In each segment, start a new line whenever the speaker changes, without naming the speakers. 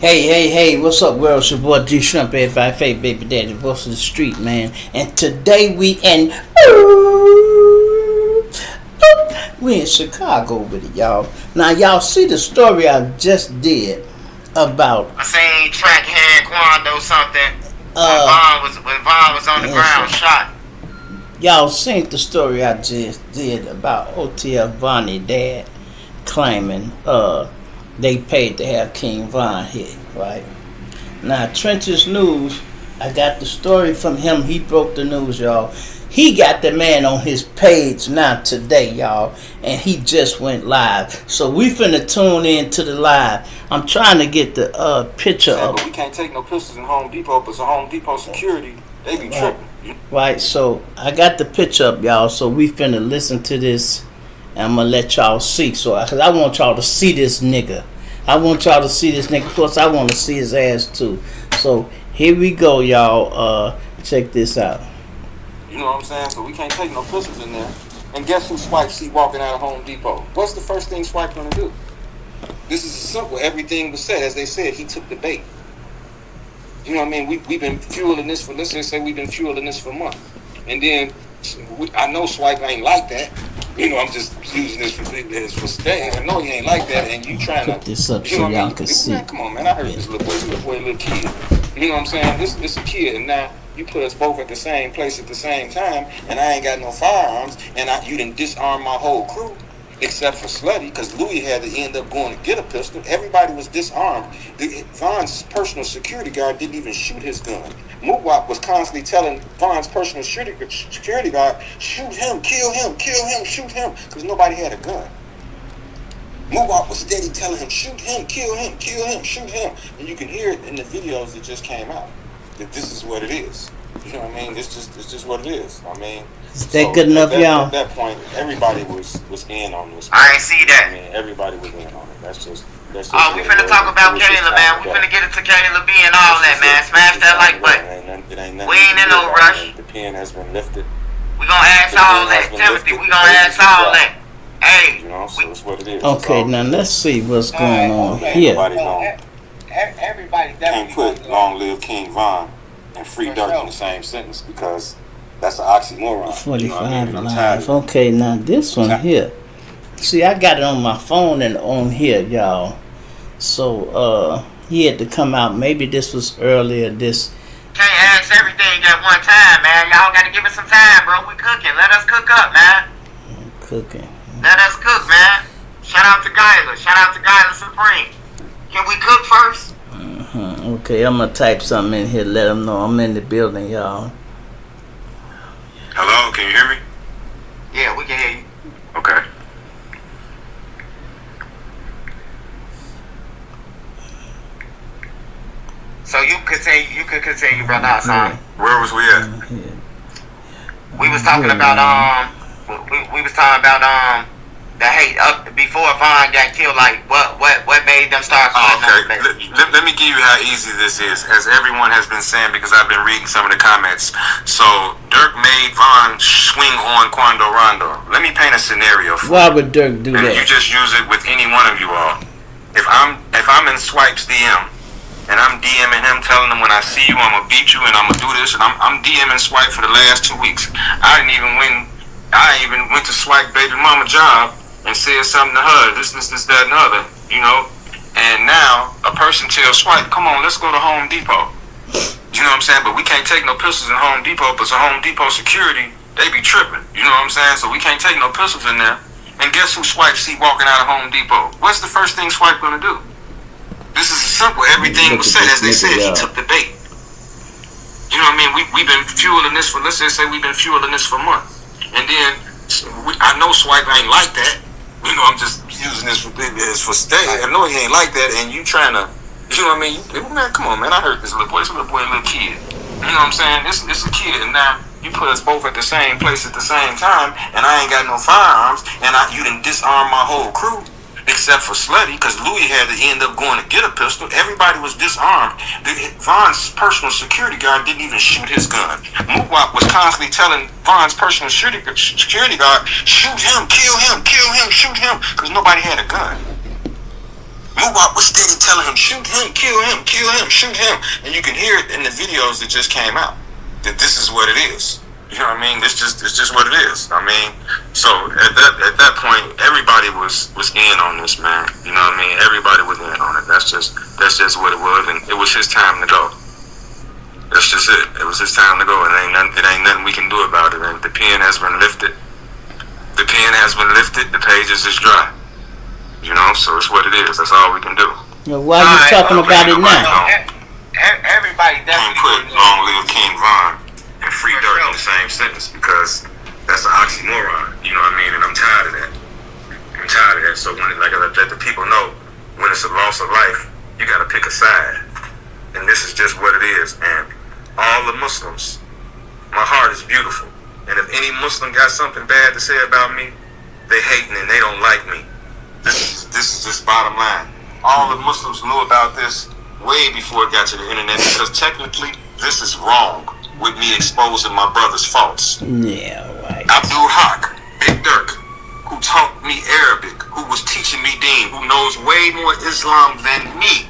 Hey, what's up, world? It's your boy D Shrimp, everybody, fake baby daddy, voice of the street, man. And today we in Chicago with it, y'all. Now, y'all see the story I just did about.
I seen track hand Quando something when Vaughn was on the ground shot.
Y'all seen the story I just did about OTF Vonni dad claiming they paid to have King Von hit, right? Now, Trenches News, I got the story from him. He broke the news, y'all. He got the man on his page now today, y'all, and he just went live. So we finna tune in to the live. I'm trying to get the picture up.
But we can't take no pistols in Home Depot, but some Home Depot security, they be tripping.
Right, so I got the picture up, y'all, so we finna listen to this, and I'm gonna let y'all see. So, cause I want y'all to see this nigga. I want y'all to see this nigga. Of course, I want to see his ass too. So here we go, y'all. Check this out.
You know what I'm saying? So we can't take no pistols in there. And guess who Swipe see walking out of Home Depot? What's the first thing Swipe gonna do? This is simple. Everything was said. As they said, he took the bait. You know what I mean? We've been fueling this for, let's just say we've been fueling this for months. And then I know Swipe ain't like that. You know, I'm just using this for staying. I know he ain't like that, and you trying to
put this up
you
so
know
y'all
I mean?
can see.
Man, come on, man. I heard this little kid. You know what I'm saying? This a kid, and now you put us both at the same place at the same time, and I ain't got no firearms, and you done disarmed my whole crew, except for Slutty, because Louis had to end up going to get a pistol. Everybody was disarmed. Von's personal security guard didn't even shoot his gun. Moowop was constantly telling Von's personal security guard, shoot him, kill him, shoot him, because nobody had a gun. Moowop was steady telling him, shoot him, kill him, shoot him. And you can hear it in the videos that just came out, that this is what it is. You know what I mean? It's just what it is. I mean,
is that good enough, y'all?
At that point, everybody was in on this.
I ain't see that.
I mean, everybody was in on it. That's just.
Oh, we finna talk about Kayla, man. We finna get it to Kayla B and all that, man. Smash that like button. We ain't in no rush.
The pen has been lifted.
We gonna ask all that, Timothy. We gonna ask all that. Hey,
you know, so it's what it is.
Okay, now let's see what's going on here.
Everybody can't put "Long Live King Von" and "Free Dirk" in the same sentence because that's an oxymoron.
45
you know what I mean?
live. Okay, now this one here. See, I got it on my phone and on here, y'all. So, he had to come out. Maybe this was earlier. This
can't ask everything at one time, man. Y'all gotta give it some time, bro. We cooking. Let us cook up, man.
Cooking.
Let us cook, man. Shout out to Gyla. Shout out to Gyla Supreme. Can we cook first?
Okay, I'm gonna type something in here. Let them know I'm in the building, y'all.
Hello, can you hear me?
Yeah, we can hear you.
Okay.
So you could continue, brother Hassan.
Where was we at?
We was talking about we was talking about the hate up before Von got killed. Like what made them start?
Okay. Let me give you how easy this is, as everyone has been saying, because I've been reading some of the comments. So Dirk made Von swing on Quando Rondo. Let me paint a scenario for you.
Why would Dirk do that?
You just use it with any one of you all. If I'm in Swipe's DM and I'm DMing him, telling him when I see you I'm gonna beat you and I'm gonna do this, and I'm DMing Swipe for the last 2 weeks. I even went to Swipe baby mama job and said something to her, this, that, and the other, you know. And now a person tells Swipe, come on, let's go to Home Depot. You know what I'm saying? But we can't take no pistols in Home Depot, but some Home Depot security, they be tripping. You know what I'm saying? So we can't take no pistols in there. And guess who Swipe see walking out of Home Depot? What's the first thing Swipe gonna do? This is simple. Everything was said. As they said, he took the bait. You know what I mean? We've been fueling this for, let's just say we've been fueling this for months. And then I know Swipe ain't like that. You know, I'm just using this for stay. I know he ain't like that, and you trying to, you know what I mean? Man, come on, man. I heard this little boy. This little boy, a little kid. You know what I'm saying? This a kid, and now you put us both at the same place at the same time, and I ain't got no firearms, and you done disarmed my whole crew, except for Slutty, because Louis had to end up going to get a pistol. Everybody was disarmed. Von's personal security guard didn't even shoot his gun. Moowop was constantly telling Von's personal security guard, shoot him, kill him, shoot him, because nobody had a gun. Muwap was steady telling him, shoot him, kill him, shoot him. And you can hear it in the videos that just came out, that this is what it is. You know what I mean? It's just what it is. I mean, so at that point, everybody was in on this, man. You know what I mean? Everybody was in on it. That's just what it was, and it was his time to go. That's just it. It was his time to go, and it ain't nothing we can do about it. And the pen has been lifted. The pen has been lifted. The pages is dry. You know, so it's what it is. That's all we can do.
Well, why are you talking about it now?
Everybody definitely
put long live King Von and free Dirt in the same sentence, because that's an oxymoron. You know what I mean? And I'm tired of that. So when, like, I let the people know, when it's a loss of life, you got to pick a side. And this is just what it is. And all the Muslims, my heart is beautiful. And if any Muslim got something bad to say about me, they hating and they don't like me. This is just bottom line. All the Muslims knew about this way before it got to the internet, because technically this is wrong, with me exposing my brother's faults.
Yeah, right.
Abdul Haq, Big Dirk, who taught me Arabic, who was teaching me Deen, who knows way more Islam than me,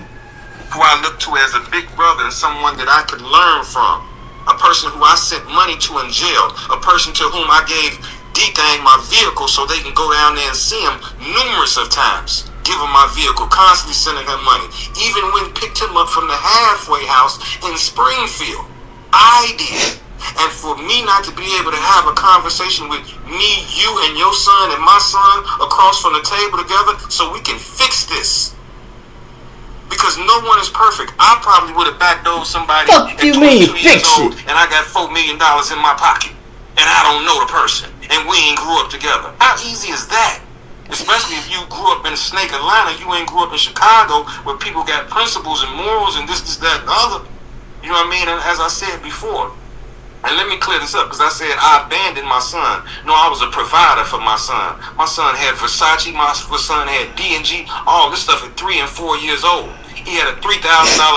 who I look to as a big brother and someone that I could learn from, a person who I sent money to in jail, a person to whom I gave D-Thang my vehicle so they can go down there and see him numerous of times. Give him my vehicle, constantly sending him money. Even when picked him up from the halfway house in Springfield, I did. And for me not to be able to have a conversation with me, you, and your son and my son across from the table together so we can fix this. Because no one is perfect. I probably would have backdoored somebody
Fuck you mean fix it?
And I got $4 million in my pocket. And I don't know the person. And we ain't grew up together. How easy is that? Especially if you grew up in Snake, Atlanta. You ain't grew up in Chicago where people got principles and morals and this, that, and the other. You know what I mean? And as I said before, and let me clear this up, because I said I abandoned my son. No, I was a provider for my son. My son had Versace, my son had D&G, all this stuff at 3 and 4 years old. He had a $3,000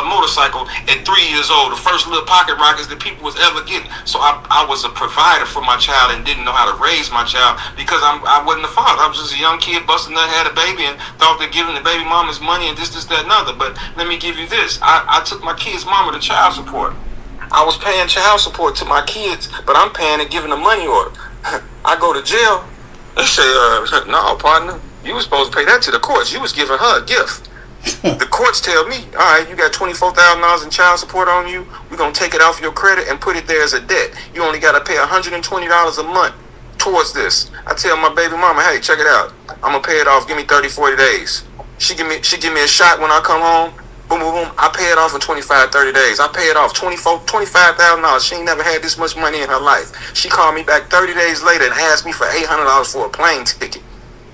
motorcycle at 3 years old, the first little pocket rockets that people was ever getting. So I was a provider for my child and didn't know how to raise my child, because I wasn't a father. I was just a young kid busting nut, had a baby, and thought they're giving the baby mama's money and this, that, and other. But let me give you this. I took my kid's mama to child support. I was paying child support to my kids, but I'm paying and giving a money order. I go to jail. They say, no, partner, you was supposed to pay that to the courts. You was giving her a gift. The courts tell me, all right, you got $24,000 in child support on you. We're going to take it off your credit and put it there as a debt. You only got to pay $120 a month towards this. I tell my baby mama, hey, check it out. I'm going to pay it off. Give me 30, 40 days. She give me a shot when I come home. Boom, boom, boom. I pay it off in 25, 30 days. I pay it off $25,000. She ain't never had this much money in her life. She called me back 30 days later and asked me for $800 for a plane ticket.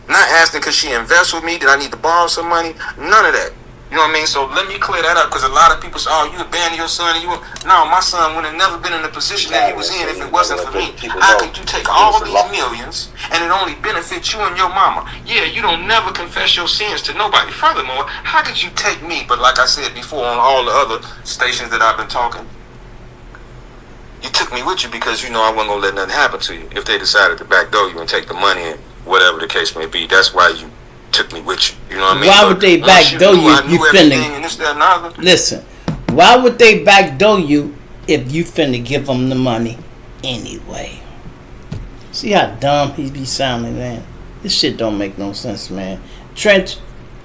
Not asking because she invests with me. Did I need to borrow some money? None of that. You know what I mean? So let me clear that up, because a lot of people say, oh, you abandoned your son. And no, my son would have never been in the position that he was in if it wasn't for me. How could you take all these millions and it only benefits you and your mama? Yeah, you don't never confess your sins to nobody. Furthermore, how could you take me? But like I said before on all the other stations that I've been talking, you took me with you because you know I wasn't going to let nothing happen to you. If they decided to backdoor you and take the money and whatever the case may be, that's why you took me with you. You know what I mean?
Why would they backdoor you if you finna... Listen, why would they backdoor you if you finna give them the money anyway? See how dumb he be sounding, man? This shit don't make no sense, man. Trent,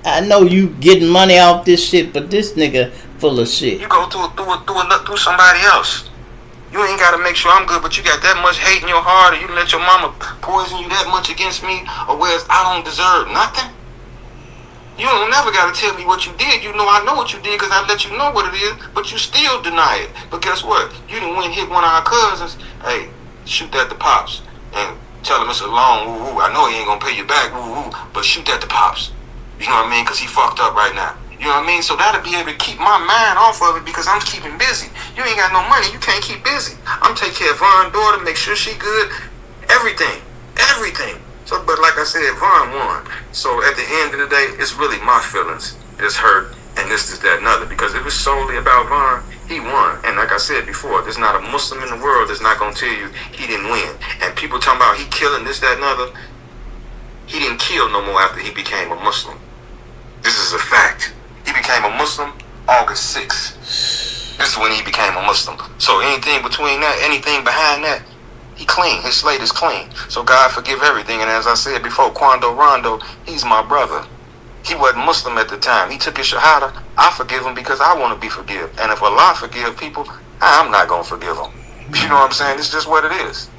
I know you getting money off this shit, but this nigga full of shit.
You go through somebody else. You ain't got to make sure I'm good, but you got that much hate in your heart, or you let your mama poison you that much against me, or whereas I don't deserve nothing. You don't never got to tell me what you did. You know I know what you did because I let you know what it is, but you still deny it. But guess what? You done went and hit one of our cousins. Hey, shoot that to Pops and tell him it's a loan. Woo, woo. I know he ain't going to pay you back, woo, woo, but shoot that to Pops. You know what I mean? Because he fucked up right now. You know what I mean? So that'll be able to keep my mind off of it because I'm keeping busy. You ain't got no money. You can't keep busy. I'm taking care of Von's daughter, make sure she good. Everything. So, but like I said, Von won. So at the end of the day, it's really my feelings that's hurt and this, that, and other. Because if it's solely about Von, he won. And like I said before, there's not a Muslim in the world that's not going to tell you he didn't win. And people talking about he killing this, that, and other. He didn't kill no more after he became a Muslim. This is a fact. He became a Muslim August 6th. This is when he became a Muslim. So anything between that, anything behind that, he clean. His slate is clean. So God forgive everything. And as I said before, Quando Rondo, he's my brother. He wasn't Muslim at the time. He took his shahada. I forgive him because I want to be forgiven. And if Allah forgive people, I'm not going to forgive them. You know what I'm saying? It's just what it is.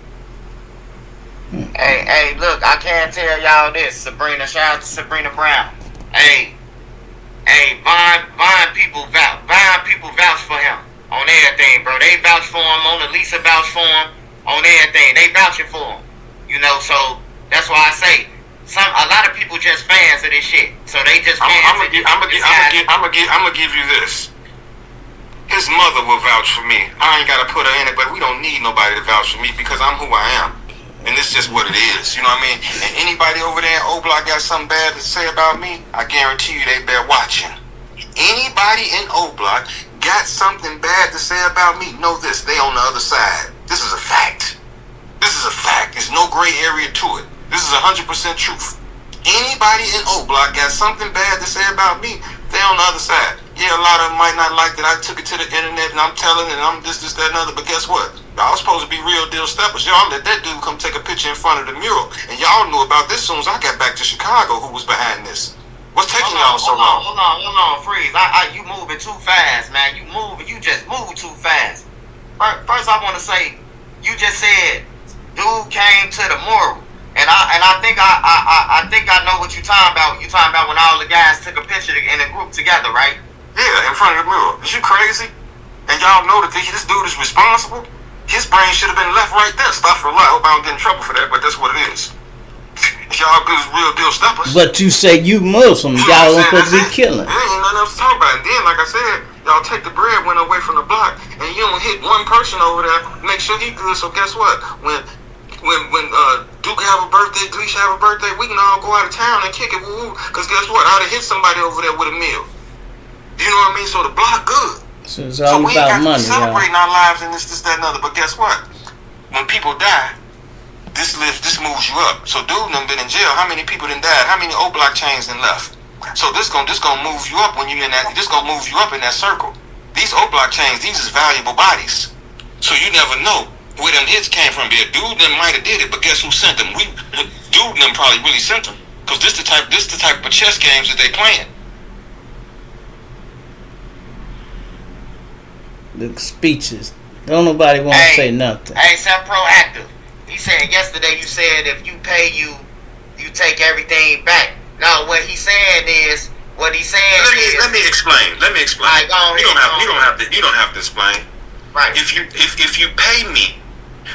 Hey, look, I can't tell y'all this. Sabrina, shout out to Sabrina Brown. Hey, Vine people vouch for him on everything, bro. They vouch for him. Mona Lisa vouch for him on everything. They vouching for him. You know, so that's why I say a lot of people just fans of this shit. So they just fans. I'm gonna give you this. His mother will vouch for me. I ain't gotta put her in it, but we don't need nobody to vouch for me because I'm who I am. And it's just what it is, you know what I mean? And anybody over there in O-Block got something bad to say about me, I guarantee you they better watching. Anybody in O-Block got something bad to say about me, know this, they on the other side. This is a fact. This is a fact. There's no gray area to it. This is 100% truth. Anybody in O-Block got something bad to say about me, they on the other side. Yeah, a lot of them might not like that I took it to the internet and I'm telling and I'm this, that, and other, but guess what? Y'all supposed to be real deal steppers. Y'all let that dude come take a picture in front of the mural. And y'all knew about this soon as I got back to Chicago, who was behind this. What's taking y'all so long? Hold on, freeze. You moving too fast, man. You just move too fast. First I want to say, you just said, dude came to the mural. And I think I know what you're talking about. You talking about when all the guys took a picture in a group together, right?
Yeah, in front of the mural. Is you crazy? And y'all know that this dude is responsible? His brain should have been left right there. Stop for a lot. I hope I don't get in trouble for that, but that's what it is. Y'all good real deal steppers.
But you say you Muslim, y'all don't supposed to be killing.
There ain't nothing else to talk about. And then, like I said, y'all take the bread, went away from the block, and you don't hit one person over there, make sure he good. So guess what? When Duke have a birthday, Gleesha have a birthday, we can all go out of town and kick it, woo-woo. Because guess what? I'd have hit somebody over there with a meal. You know what I mean? So the block good.
So it's all
we
about
ain't got
money,
to celebrating our lives and this, that, and other. But guess what? When people die, this moves you up. So dude done been in jail. How many people done died? How many O-Block chains done left? So this gonna move you up when you in that. This gonna move you up in that circle. These O-Block chains, these is valuable bodies. So you never know where them hits came from. Yeah, dude them might have did it, but guess who sent them? Dude them probably really sent them. Cause this the type of chess games that they playing.
The speeches. Don't nobody want to say nothing.
Hey, Sam Proactive. He said yesterday, you said if you pay you take everything back. No, what he's saying is, let me explain.
Right, you don't have to explain.
Right.
If you pay me,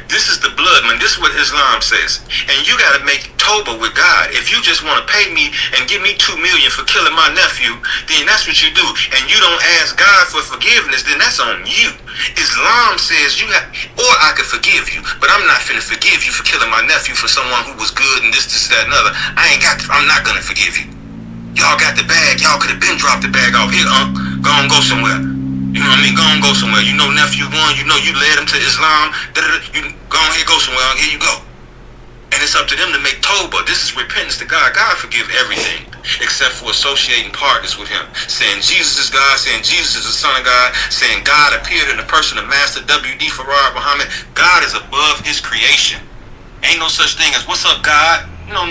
this is the blood, man. This is what Islam says. And you got to make Toba with God. If you just want to pay me and give me $2 million for killing my nephew, then that's what you do. And you don't ask God for forgiveness, then that's on you. Islam says you have, or I could forgive you, but I'm not finna forgive you for killing my nephew for someone who was good and this, that, and other. I'm not gonna forgive you. Y'all got the bag. Y'all could have been dropped the bag off. Here, go somewhere. You know what I mean? Go somewhere. You know nephew won. You know you led him to Islam. You go on here, go somewhere. Here you go. And it's up to them to make Toba. This is repentance to God. God forgive everything except for associating partners with him. Saying Jesus is God, saying Jesus is the Son of God, saying God appeared in the person of Master W.D. Farrar Muhammad. God is above his creation. Ain't no such thing as, what's up, God? No.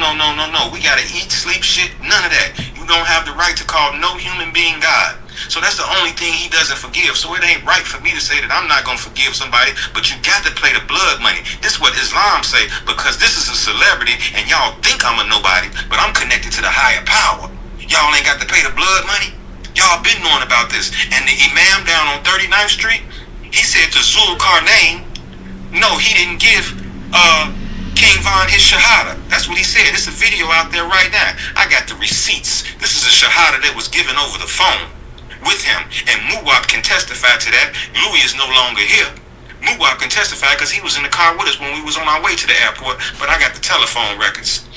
We gotta eat, sleep, shit, none of that. You don't have the right to call no human being God. So that's the only thing he doesn't forgive. So it ain't right for me to say that I'm not going to forgive somebody, but you got to play the blood money. This is what Islam say, because this is a celebrity and y'all think I'm a nobody, but I'm connected to the higher power. Y'all ain't got to pay the blood money. Y'all been knowing about this. And the imam down on 39th Street, he said to Zul Karnain, no, he didn't give King Von his shahada. That's what he said. There's a video out there right now. I got the receipts. This is a shahada that was given over the phone with him, and Muwab can testify to that. Louis is no longer here. Muwab can testify because he was in the car with us when we was on our way to the airport, but I got the telephone records.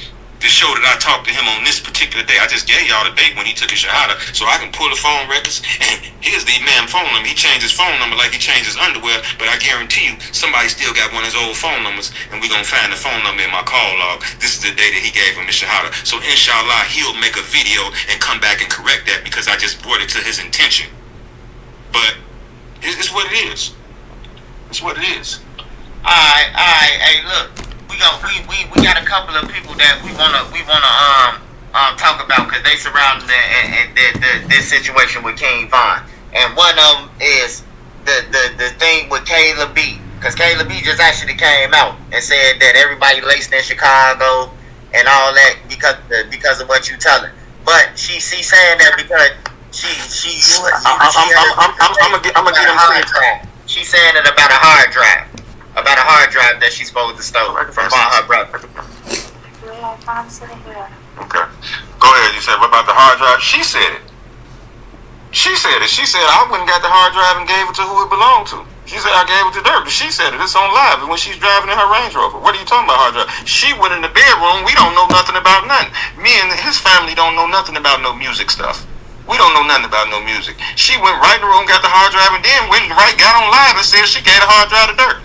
to show that I talked to him on this particular day. I just gave y'all the date when he took his shahada, so I can pull the phone records. And here's the imam phone number. He changed his phone number like he changed his underwear, but I guarantee you, somebody still got one of his old phone numbers, and we're going to find the phone number in my call log. This is the day that he gave him his shahada. So inshallah, he'll make a video and come back and correct that because I just brought it to his intention. But it's what it is. It's what it is.
Alright. Hey, look, we got a couple of people that we wanna talk about because they surrounded this situation with King Von, and one of them is the thing with Kayla B, because Kayla B just actually came out and said that everybody laced in Chicago and all that because of what you telling, but she's saying that because
I'm gonna get him.
She's saying it about a hard drive. About a hard drive that she's supposed to steal from her brother.
Okay. Go ahead. You said, what about the hard drive? She said it. She said I went and got the hard drive and gave it to who it belonged to. She said I gave it to Dirk. She said it. It's on live. And when she's driving in her Range Rover. What are you talking about, hard drive? She went in the bedroom. We don't know nothing about nothing. Me and his family don't know nothing about no music stuff. We don't know nothing about no music. She went right in the room, got the hard drive, and then went right, got on live and said she gave the hard drive to Dirk.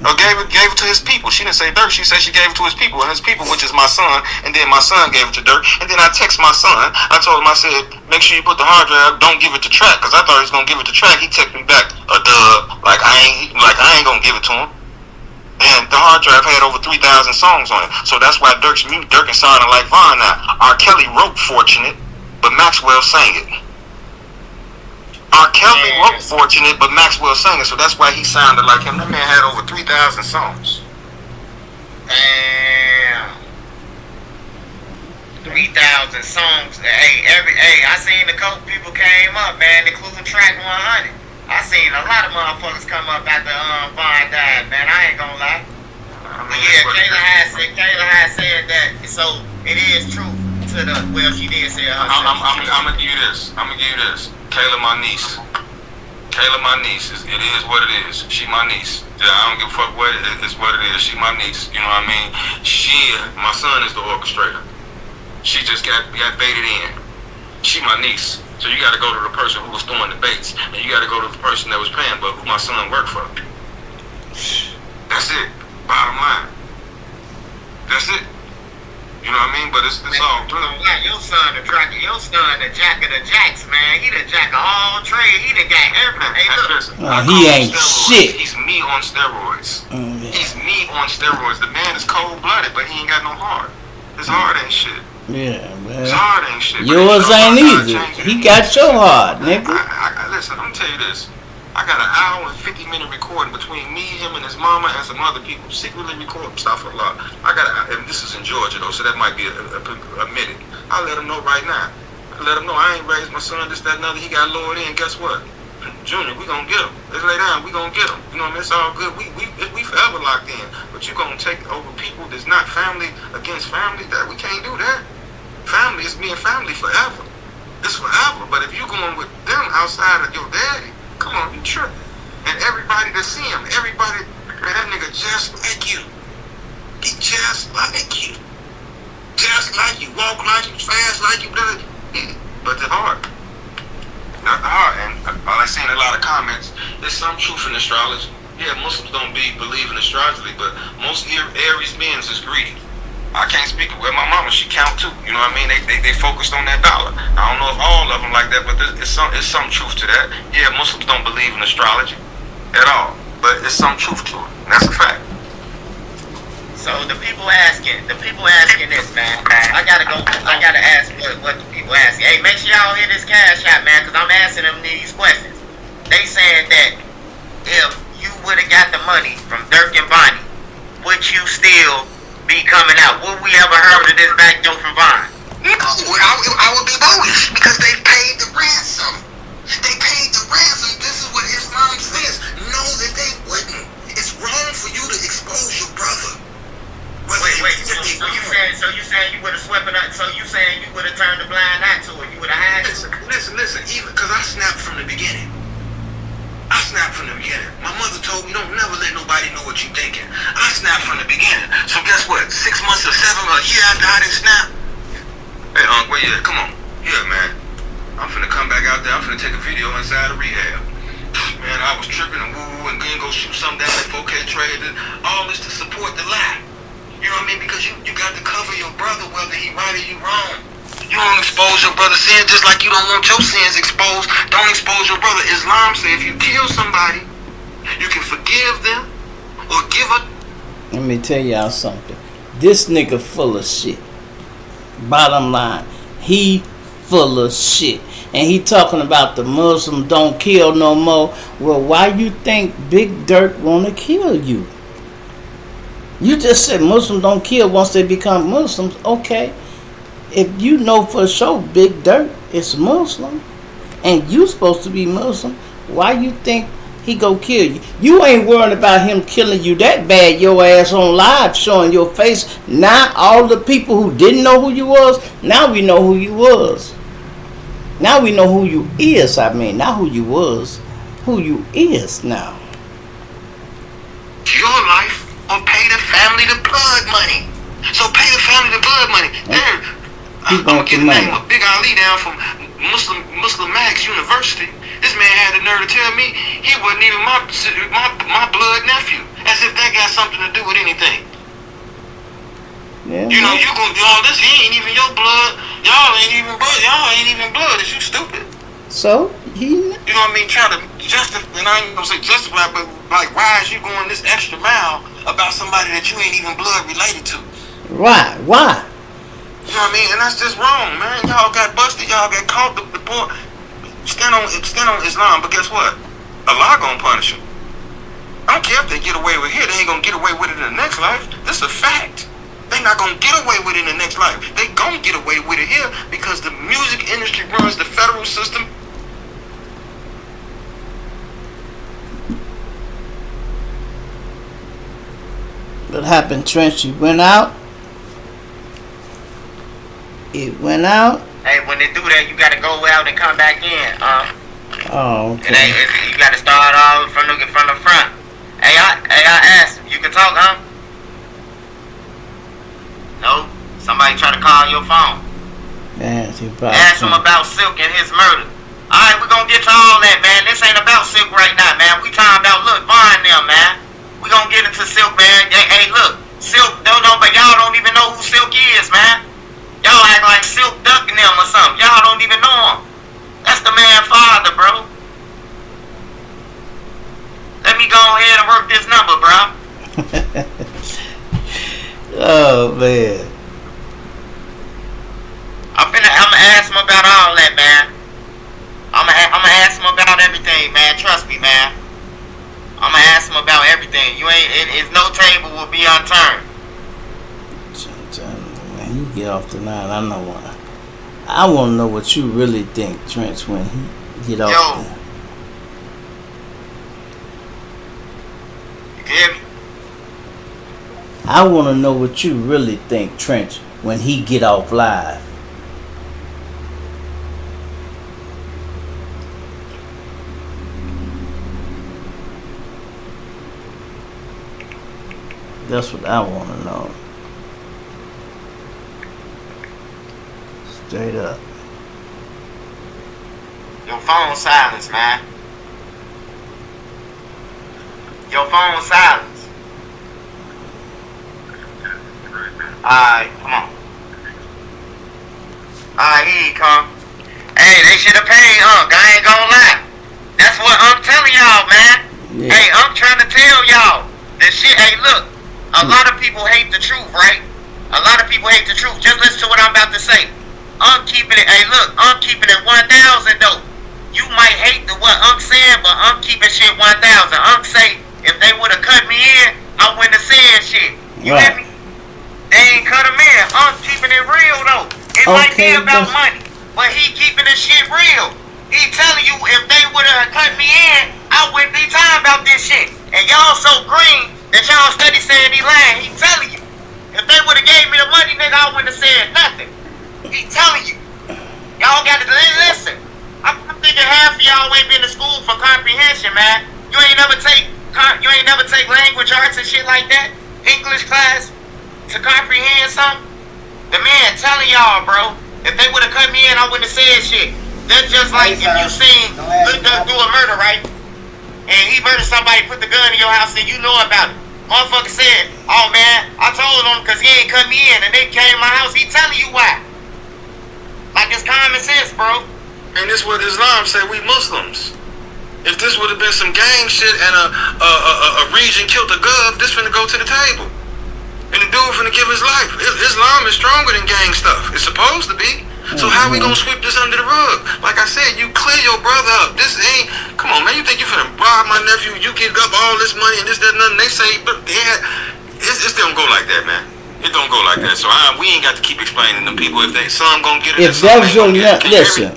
Or gave it to his people. She didn't say Dirk. She said she gave it to his people. And his people, which is my son. And then my son gave it to Dirk. And then I text my son. I told him, I said, make sure you put the hard drive. Don't give it to Track. Because I thought he was going to give it to Track. He texted me back a dub. Like I ain't going to give it to him. And the hard drive had over 3,000 songs on it. So that's why Dirk is sounding like Von now. R. Kelly wrote Fortunate, but Maxwell sang it. R. Kelly wrote Fortunate, but Maxwell sang it, so that's why he sounded like him. That man had over 3,000 songs.
Damn. 3,000 songs. Hey, I seen a couple people came up, man, including Track 100. I seen a lot of motherfuckers come up after Von died, man. I ain't gonna lie. But yeah, Kayla had said that, so it is true to the, well, she did say it herself.
I'm gonna give you this. Kayla, my niece. It is what it is. She my niece. Yeah, I don't give a fuck what it is. What it is. She my niece. You know what I mean? My son is the orchestrator. She just got baited in. She my niece. So you got to go to the person who was throwing the baits, and you got to go to the person that was paying, but who my son worked for. That's it. Bottom line. That's it. You know what I mean? But it's all good.
Your son the jack of the jacks, man. He the jack of all trade. He the got everything. Hey, look.
He ain't shit.
He's me on steroids.
Yeah.
He's me on steroids. The man is cold-blooded, but he ain't got no heart. His heart ain't shit.
Yeah, man.
His heart ain't shit.
Yours ain't either. He got your heart, nigga.
Listen, I'm gonna tell you this. I got an hour and 50-minute recording between me, him, and his mama and some other people secretly recording stuff a lot. And this is in Georgia though, so that might be a minute. I'll let him know right now. Let him know I ain't raised my son, this, that, and other. He got lowered in. Guess what? Junior, we gonna get him. Let's lay down. We gonna get him. You know what I mean? It's all good. We forever locked in. But you gonna take over people that's not family against family? That we can't do that. Family is being family forever. It's forever. But if you going with them outside of your daddy, come on, you tripping. And everybody that see him, everybody, man, that nigga just like you. He just like you. Just like you. Walk like you, fast like you. But the heart. Not the heart. And I seen a lot of comments. There's some truth in astrology. Yeah, Muslims don't believe in astrology, but most Aries men is greedy. I can't speak with my mama. She count too. You know what I mean? They focused on that dollar. I don't know if all of them like that, but it's some truth to that. Yeah, Muslims don't believe in astrology at all, but it's some truth to it. That's a fact.
So the people asking this, man. I gotta ask what the people asking. Hey, make sure y'all hit this cash out, man, because I'm asking them these questions. They saying that if you would have got the money from Dirk and Bonnie, would you still be coming out? Would we ever heard of this back door from Von?
No, I would be bullish because they paid the ransom. They paid the ransom. This is what his mom says. No, that they wouldn't. It's wrong for you to expose your brother.
Wait. So you saying you would have swept it up? So you saying you would have turned a blind eye to it? You would have had it?
Listen. Even because I snapped from the beginning. My mother told me, don't never let nobody know what you thinking. I snapped from the beginning. So guess what? 6 months or 7 or a year after I didn't snap. Hey, where you at? Come on. Yeah, man. I'm finna come back out there. I'm finna take a video inside of rehab. Man, I was tripping and woo-woo and then go shoot something down at 4K Trade. And all this to support the lie. You know what I mean? Because you got to cover your brother whether he right or you wrong. You don't expose your brother's sin just like you don't want your sins exposed. Don't expose your brother. Islam says if you kill somebody, you can forgive them or give a...
Let me tell y'all something. This nigga full of shit. Bottom line, he full of shit. And he talking about the Muslims don't kill no more. Well, why you think Big Dirt wanna kill you? You just said Muslims don't kill once they become Muslims. Okay. If you know for sure Big Dirt is Muslim and you supposed to be Muslim, why you think he go kill you? You ain't worrying about him killing you that bad, your ass on live showing your face. Now all the people who didn't know who you was, now we know who you was. Now we know who you is, not who you was, who you is now.
Your life or pay the family the blood money. So pay the family the blood money. Then I'm gonna get the name of Big Ali down from Muslim Max University. This man had the nerve to tell me he wasn't even my blood nephew, as if that got something to do with anything.
Yeah,
you know, you gonna do all this. He ain't even your blood. Y'all ain't even blood. Is you stupid?
So he.
You know what I mean? Trying to justify, and I ain't gonna say justify, but like, why is you going this extra mile about somebody that you ain't even blood related to?
Why?
You know what I mean? And that's just wrong, man. Y'all got busted. Y'all got caught. The poor stand on Islam, but guess what? Allah gonna punish them. I don't care if they get away with it here. They ain't gonna get away with it in the next life. This is a fact. They not gonna get away with it in the next life. They gonna get away with it here because the music industry runs the federal system.
What happened, Trench? You went out? It went out?
Hey, when they do that, you gotta go out and come back in.
Oh, okay.
You gotta start all from the front. Hey, I asked him, you can talk, huh? No? Somebody try to call your phone.
Man,
ask him about Silk and his murder. Alright, we're gonna get to all that, man. This ain't about Silk right now, man. We talking about, look, Vaughn them, man. We gonna get into Silk, man. Hey, look, Silk, don't know, but y'all don't even know who Silk is, man. Y'all act like Silk ducking them or something. Y'all don't even know him. That's the man's father, bro. Let me go ahead and work this number, bro.
Oh, man.
I'ma ask him about all that, man. I'ma ask him about everything, man. Trust me, man. I'ma ask him about everything. It's no table will be unturned.
Man, you get off the line. I know why. I want to know what you really think, Trench, when he get off there.
You hear me?
I want to know what you really think, Trench, when he get off live. That's what I want to know. Straight up.
Your phone silence, man. Your phone silence. Alright, come on. Alright, here you come. Hey, they should have paid Unc. I ain't gonna lie. That's what I'm telling y'all, man. Yeah. Hey, I'm trying to tell y'all that shit. Hey, look. A lot of people hate the truth, right? A lot of people hate the truth. Just listen to what I'm about to say. I'm keeping it. Hey, look, I'm keeping it 1,000 though. You might hate what Unc said, but I'm keeping shit 1,000. Unc say if they would have cut me in, I wouldn't have said shit. You hear me? They ain't cut him in. Unc keeping it real though. It might be about money, but he keeping the shit real. He telling you if they would have cut me in, I wouldn't be talking about this shit. And y'all so green that y'all steady saying he lying. He telling you. If they would have gave me the money, nigga, I wouldn't have said nothing. He telling you. Y'all got to listen. I'm thinking half of y'all ain't been to school for comprehension, man. You ain't never take You ain't never take language arts and shit like that? English class to comprehend something? The man telling y'all, bro, if they would have cut me in, I wouldn't have said shit. That's just like if you seen Lil Durk do a murder, right? And he murdered somebody, put the gun in your house, and you know about it. Motherfucker said, oh man, I told him because he ain't cut me in, and they came to my house. He telling you why. Like it's common sense, bro.
And this what Islam say, we Muslims. If this would have been some gang shit and a region killed a gov, this finna go to the table. And the dude finna give his life. Islam is stronger than gang stuff. It's supposed to be. So how we gonna sweep this under the rug? Like I said, you clear your brother up. This ain't, come on man, you think you finna rob my nephew, you give up all this money and this, that, nothing. They say, but yeah, it don't go like that, man. It don't go like that. So we ain't got to keep explaining to people if some gonna get it.
If that was your nephew, listen.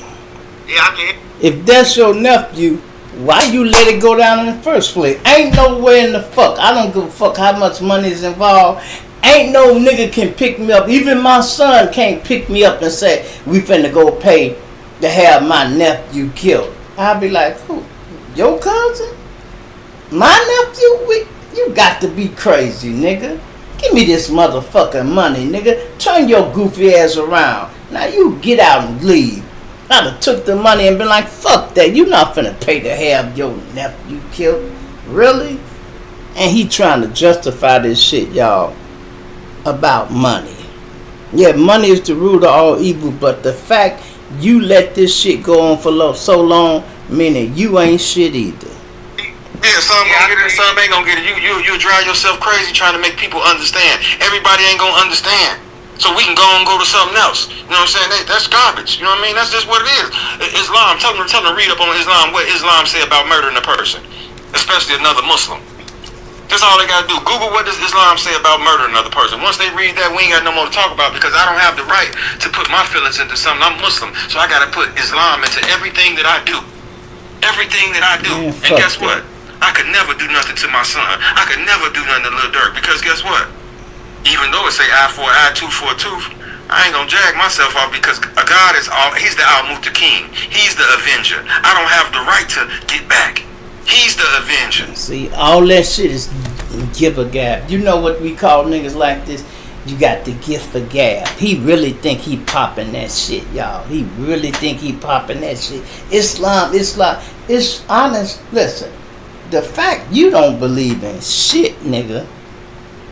Yeah, I can.
If that's your nephew, why you let it go down in the first place? Ain't no way in the fuck. I don't give a fuck how much money is involved. Ain't no nigga can pick me up. Even my son can't pick me up and say, we finna go pay to have my nephew killed. I'll be like, who? Your cousin? My nephew? You got to be crazy, nigga. Give me this motherfucking money, nigga. Turn your goofy ass around. Now you get out and leave. I'd have took the money and been like, fuck that. You not finna pay to have your nephew killed. Really? And he trying to justify this shit, y'all, about money. Yeah, money is the root of all evil, but the fact you let this shit go on for so long, meaning you ain't shit either.
Yeah, some gonna get it, some ain't gonna get it. You drive yourself crazy trying to make people understand. Everybody ain't gonna understand. So we can go and go to something else. You know what I'm saying? That's garbage. You know what I mean? That's just what it is. Islam, tell them to read up on Islam, what Islam say about murdering a person, especially another Muslim. That's all they gotta do. Google what does Islam say about murdering another person. Once they read that, we ain't got no more to talk about because I don't have the right to put my feelings into something. I'm Muslim, so I gotta put Islam into everything that I do. Everything that I do.
Man,
and guess what? I could never do nothing to my son. I could never do nothing to Lil Durk because guess what? Even though it say eye for an eye, tooth for a tooth, I ain't gonna jag myself off because God is all. He's the Al-Muta King. He's the avenger. I don't have the right to get back. He's the avenger.
See, all that shit is give a gab. You know what we call niggas like this? You got the gift of gab. He really think he popping that shit, y'all. He really think he popping that shit. Islam, it's honest. Listen, the fact you don't believe in shit, nigga.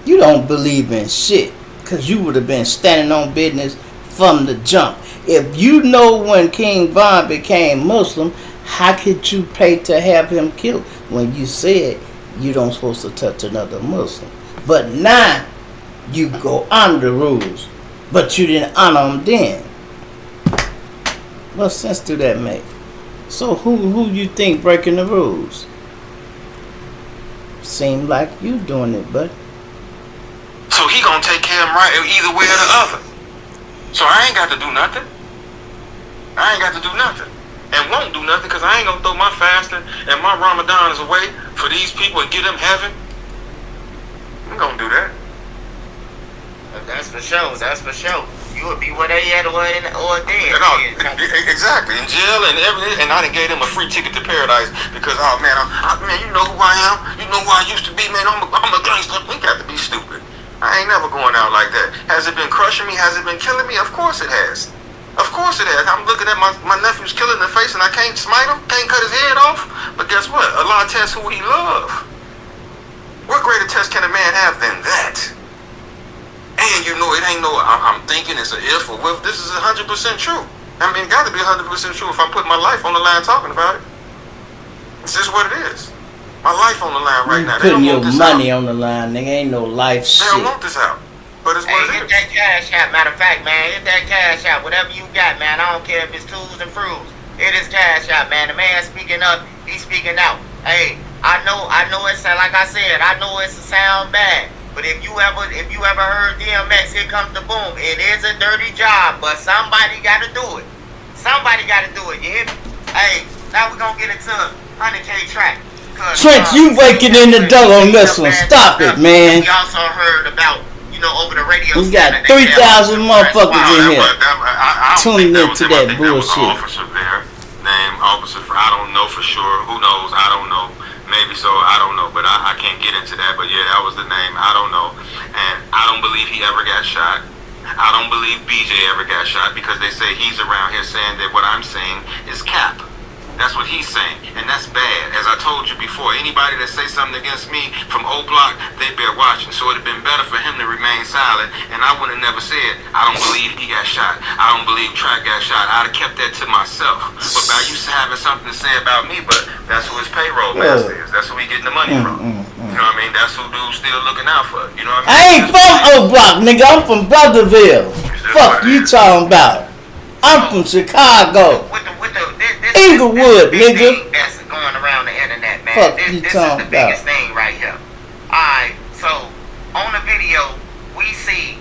You don't believe in shit. Because you would have been standing on business from the jump. If you know when King Von became Muslim, how could you pay to have him killed when you said you don't supposed to touch another Muslim? But now you go honor the rules, but you didn't honor them then. What sense do that make? So who you think breaking the rules? Seem like you doing it, but
so he gonna take care of him right either way or the other. So I ain't got to do nothing. I ain't got to do nothing. And won't do nothing because I ain't gonna throw my fasting and my Ramadan away for these people and get them heaven. I'm gonna do that.
That's for sure. That's for sure. You would be where they at or dead.
Exactly. In jail and everything. And I done gave them a free ticket to paradise because, oh man, man, you know who I am. You know who I used to be, man. I'm a gangster. We got to be stupid. I ain't never going out like that. Has it been crushing me? Has it been killing me? Of course it has. Of course it has. I'm looking at my nephew's killing in the face and I can't smite him, can't cut his head off. But guess what? Allah tests who he love. What greater test can a man have than that? And you know it ain't no I'm thinking it's a if or with. This is 100% true. I mean, it got to be 100% true if I'm putting my life on the line talking about it. It's just what it is. My life on the line right now.
Putting your money on the line, nigga. Ain't no life shit.
They don't want this out. But it's what it is.
Hit that cash out. Matter of fact, man, hit that cash out. Whatever you got, man. I don't care if it's tools and fruits. It is cash out, man. The man speaking up, he's speaking out. Hey, I know it's like I said, I know it's a sound bad. But if you ever heard DMX, here comes the boom. It is a dirty job, but somebody gotta do it. Somebody gotta do it. You hear me? Hey, now we're gonna get into 100K track.
Trent, you waking in the dough on this one. Stop it, man.
We also heard about, over the radio.
We got 3,000 motherfuckers in here tuning into that bullshit.
Officer there, named Officer. I don't know for sure. Who knows? I don't know. Maybe so, I don't know, but I can't get into that. But yeah, that was the name. I don't know, and I don't believe he ever got shot. I don't believe BJ ever got shot because they say he's around here saying that what I'm saying is cap. That's what he's saying, and that's bad. As I told you before, anybody that say something against me from O Block, they bear watching. So it'd have been better for him to remain silent, and I would have never said, I don't believe he got shot. I don't believe Track got shot. I'd have kept that to myself. About you having something to say about me, but that's who his payroll master is. That's who he getting the money from. You know what I mean? That's who dude's still looking out for. You know what I mean?
I ain't from O Block, nigga. I'm from Brotherville. Fuck you talking about? I'm from Chicago. Inglewood, nigga.
That's going around the internet, man.
Fuck
this
you
is
talking
the biggest
about?
thing right here. Alright, so on the video, we see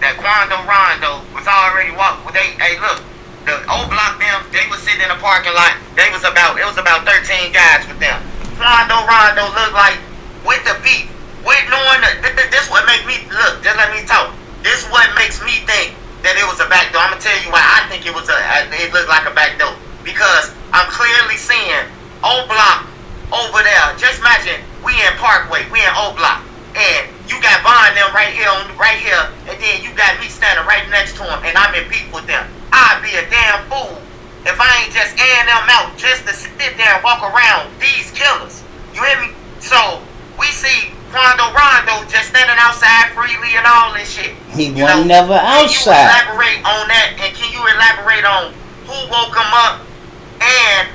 that Quando Rondo was already walking. Hey, look, the O Block them, they was sitting in the parking lot. It was about 13 guys with them. Quando Rondo looked like with the beat, with knowing that this what make me look. Just let me talk. This what makes me think that it was a back door. I'm gonna tell you why I think it was it looked like a back door. Because I'm clearly seeing O Block over there. Just imagine we in Parkway, we in O Block, and you got Von them right here, and then you got me standing right next to him, and I'm in beef with them. I'd be a damn fool if I ain't just airing them out just to sit there and walk around these killers. You hear me? So we see Quando Rondo just standing outside freely and all this shit.
He was never outside.
Can you elaborate on that, and can you elaborate on who woke him up? And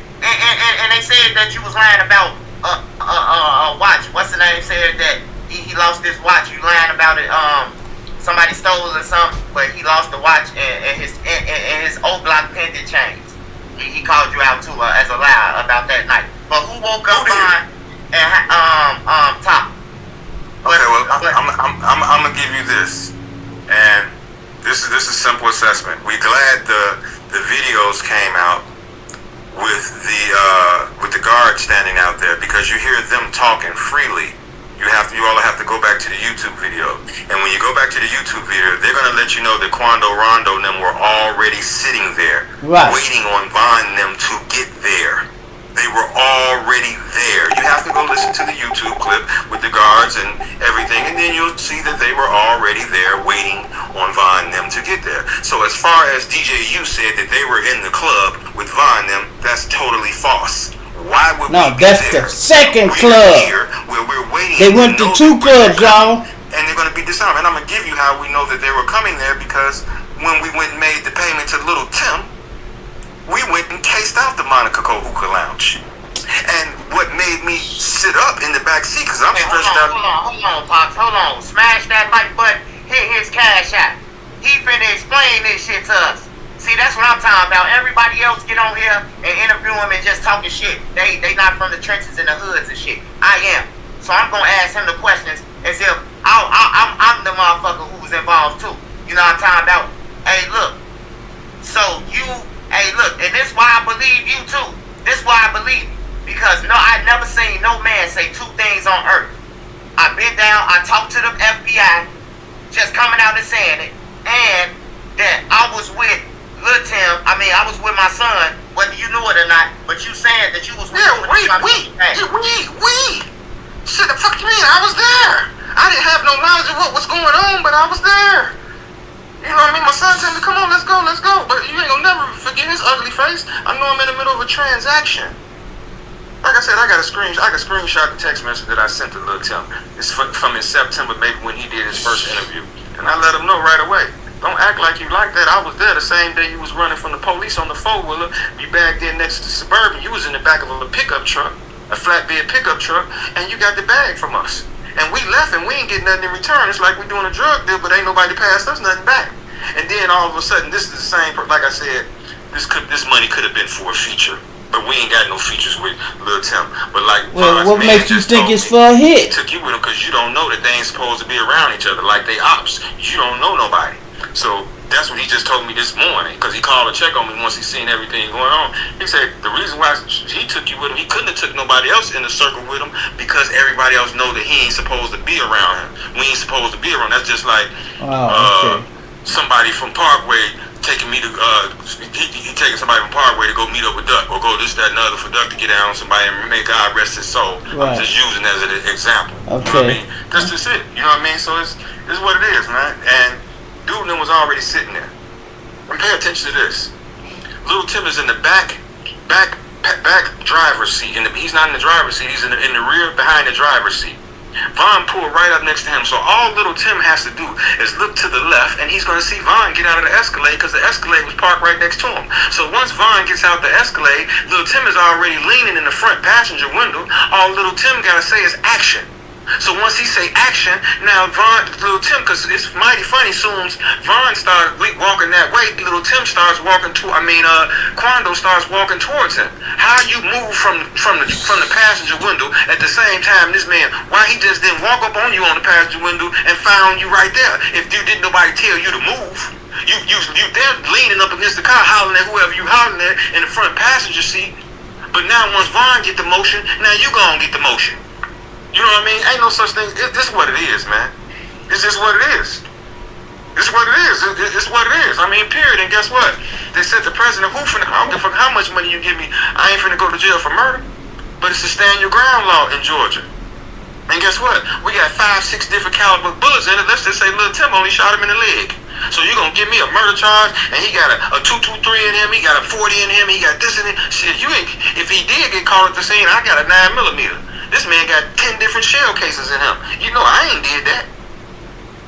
they said that you was lying about a watch. What's the name? Said that he lost his watch. You lying about it? Somebody stole it or something, but he lost the watch and his O Block pendant chains. He called you out too as a liar about that night. But who woke up on and Top?
Okay, well, I'm gonna give you this, and this is a simple assessment. We glad the videos came out with the guard standing out there because you hear them talking freely. You all have to go back to the YouTube video, and when you go back to the YouTube video, they're gonna let you know that Quando Rondo and them were already sitting there, waiting on Von and them to get there. They were already there. You have to go listen to the YouTube clip with the guards and everything, and then you'll see that they were already there waiting on Von and them to get there. So as far as DJU said that they were in the club with Von and them, that's totally false. Why would we be
that's
there?
the second club.
Here where we're waiting.
They went to two clubs, y'all.
And they're going to be disarmed. And I'm going to give you how we know that they were coming there, because when we went and made the payment to Little Tim, we went and cased out the Monica Hookah Lounge. And what made me sit up in the back seat, because I'm stressed out.
Hold on, Pops. Hold on. Smash that like button. Hit his cash out. He finna explain this shit to us. See, that's what I'm talking about. Everybody else get on here and interview him and just talking shit. They not from the trenches and the hoods and shit. I am. So I'm gonna ask him the questions as if I'm the motherfucker who was involved too. You know what I'm talking about? Hey, look. So and this why I believe you too. This why I believe. Because I never seen no man say two things on earth. I've been down, I talked to the FBI, just coming out and saying it, and that I was with Lil Tim, I was with my son, whether you knew it or not, but you saying that you was with
we. Shit, the fuck you mean? I was there. I didn't have no knowledge of what was going on, but I was there. You know what I mean? My son told me, come on, let's go. But you ain't gonna never forget his ugly face. I know I'm in the middle of a transaction. Like I said, I can screenshot the text message that I sent to Lil Tim. It's from in September, maybe when he did his first interview. And I let him know right away. Don't act like you like that. I was there the same day you was running from the police on the four-wheeler. You bagged in next to the Suburban. You was in the back of a pickup truck, a flatbed pickup truck, and you got the bag from us. And we left and we ain't getting nothing in return. It's like we doing a drug deal, but ain't nobody passed us nothing back. And then all of a sudden, this is the same, like I said, this money could have been for a feature. But we ain't got no features with Lil Tim. But like,
what makes you think it's for a hit?
Took you with them because you don't know that they ain't supposed to be around each other like they ops. You don't know nobody. So that's what he just told me this morning, because he called to check on me once he seen everything going on. He said the reason why he took you with him, he couldn't have took nobody else in the circle with him, because everybody else know that he ain't supposed to be around him. We ain't supposed to be around. That's just like somebody from Parkway taking me to he taking somebody from Parkway to go meet up with Duck or go this, that, and the other for Duck to get down on somebody and may God rest his soul.
Right.
I'm just using as an example.
Okay.
You know what I mean? That's just it. You know what I mean? So it's what it is, man. And dude was already sitting there. And pay attention to this. Little Tim is in the back driver's seat. He's not in the driver's seat. He's in the rear behind the driver's seat. Vaughn pulled right up next to him. So all little Tim has to do is look to the left, and he's going to see Vaughn get out of the Escalade because the Escalade was parked right next to him. So once Vaughn gets out the Escalade, little Tim is already leaning in the front passenger window. All little Tim got to say is action. So once he say action, now little Tim, because it's mighty funny, soon as Vaughn starts walking that way, little Tim starts walking Quando starts walking towards him. How you move from the passenger window at the same time this man, why he just didn't walk up on you on the passenger window and found you right there? If you didn't nobody tell you to move. You there leaning up against the car hollering at whoever you hollering at in the front passenger seat. But now once Vaughn get the motion, now you gonna get the motion. You know what I mean? Ain't no such thing. This is what it is, man. It's just what it is. It's what it is. It's what it is. I mean, period. And guess what? They said the president, I don't give a fuck how much money you give me. I ain't finna go to jail for murder. But it's a stand your ground law in Georgia. And guess what? We got 5-6 different caliber bullets in it. Let's just say Lil Tim only shot him in the leg. So you gonna give me a murder charge and he got a 223 in him, he got a 40 in him, he got this in it. Shit, you ain't. If he did get caught at the scene, I got a 9mm. This man got 10 different shell cases in him. You know I ain't did that.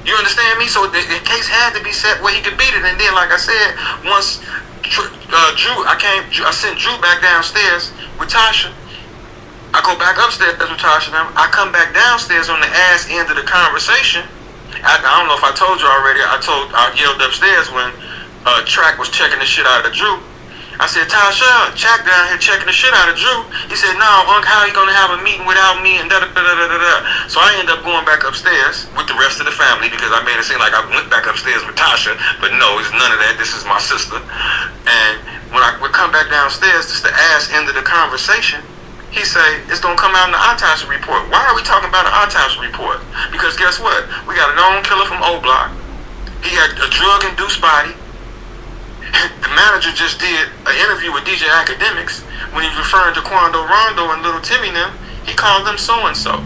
You understand me? So the case had to be set where he could beat it. And then, like I said, once I sent Drew back downstairs with Tasha. I go back upstairs with Tasha now. I come back downstairs on the ass end of the conversation. I don't know if I told you already. I yelled upstairs when Track was checking the shit out of Drew. I said, Tasha, Jack down here checking the shit out of Drew. He said, no, Unc, how you gonna have a meeting without me and da-da-da-da-da-da. So I ended up going back upstairs with the rest of the family because I made it seem like I went back upstairs with Tasha. But no, it's none of that. This is my sister. And when I would come back downstairs, just the ass end of the conversation, he say, it's gonna come out in the autopsy report. Why are we talking about an autopsy report? Because guess what? We got a known killer from O Block. He had a drug-induced body. The manager just did an interview with DJ Academics. When he's referring to Quando Rondo and Little Timmy them, he called them so-and-so.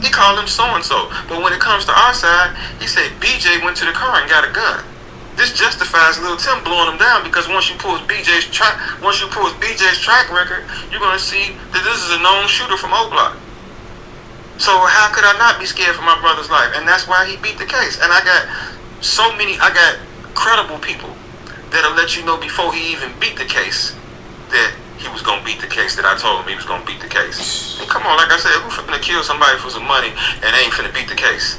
He called them so-and-so. But when it comes to our side, he said BJ went to the car and got a gun. This justifies Little Tim blowing him down because once you pull BJ's track record, you're gonna see that this is a known shooter from O Block. So how could I not be scared for my brother's life? And that's why he beat the case. And I got credible people that'll let you know before he even beat the case that he was gonna beat the case, that I told him he was gonna beat the case. And come on, like I said, who finna kill somebody for some money and ain't finna beat the case?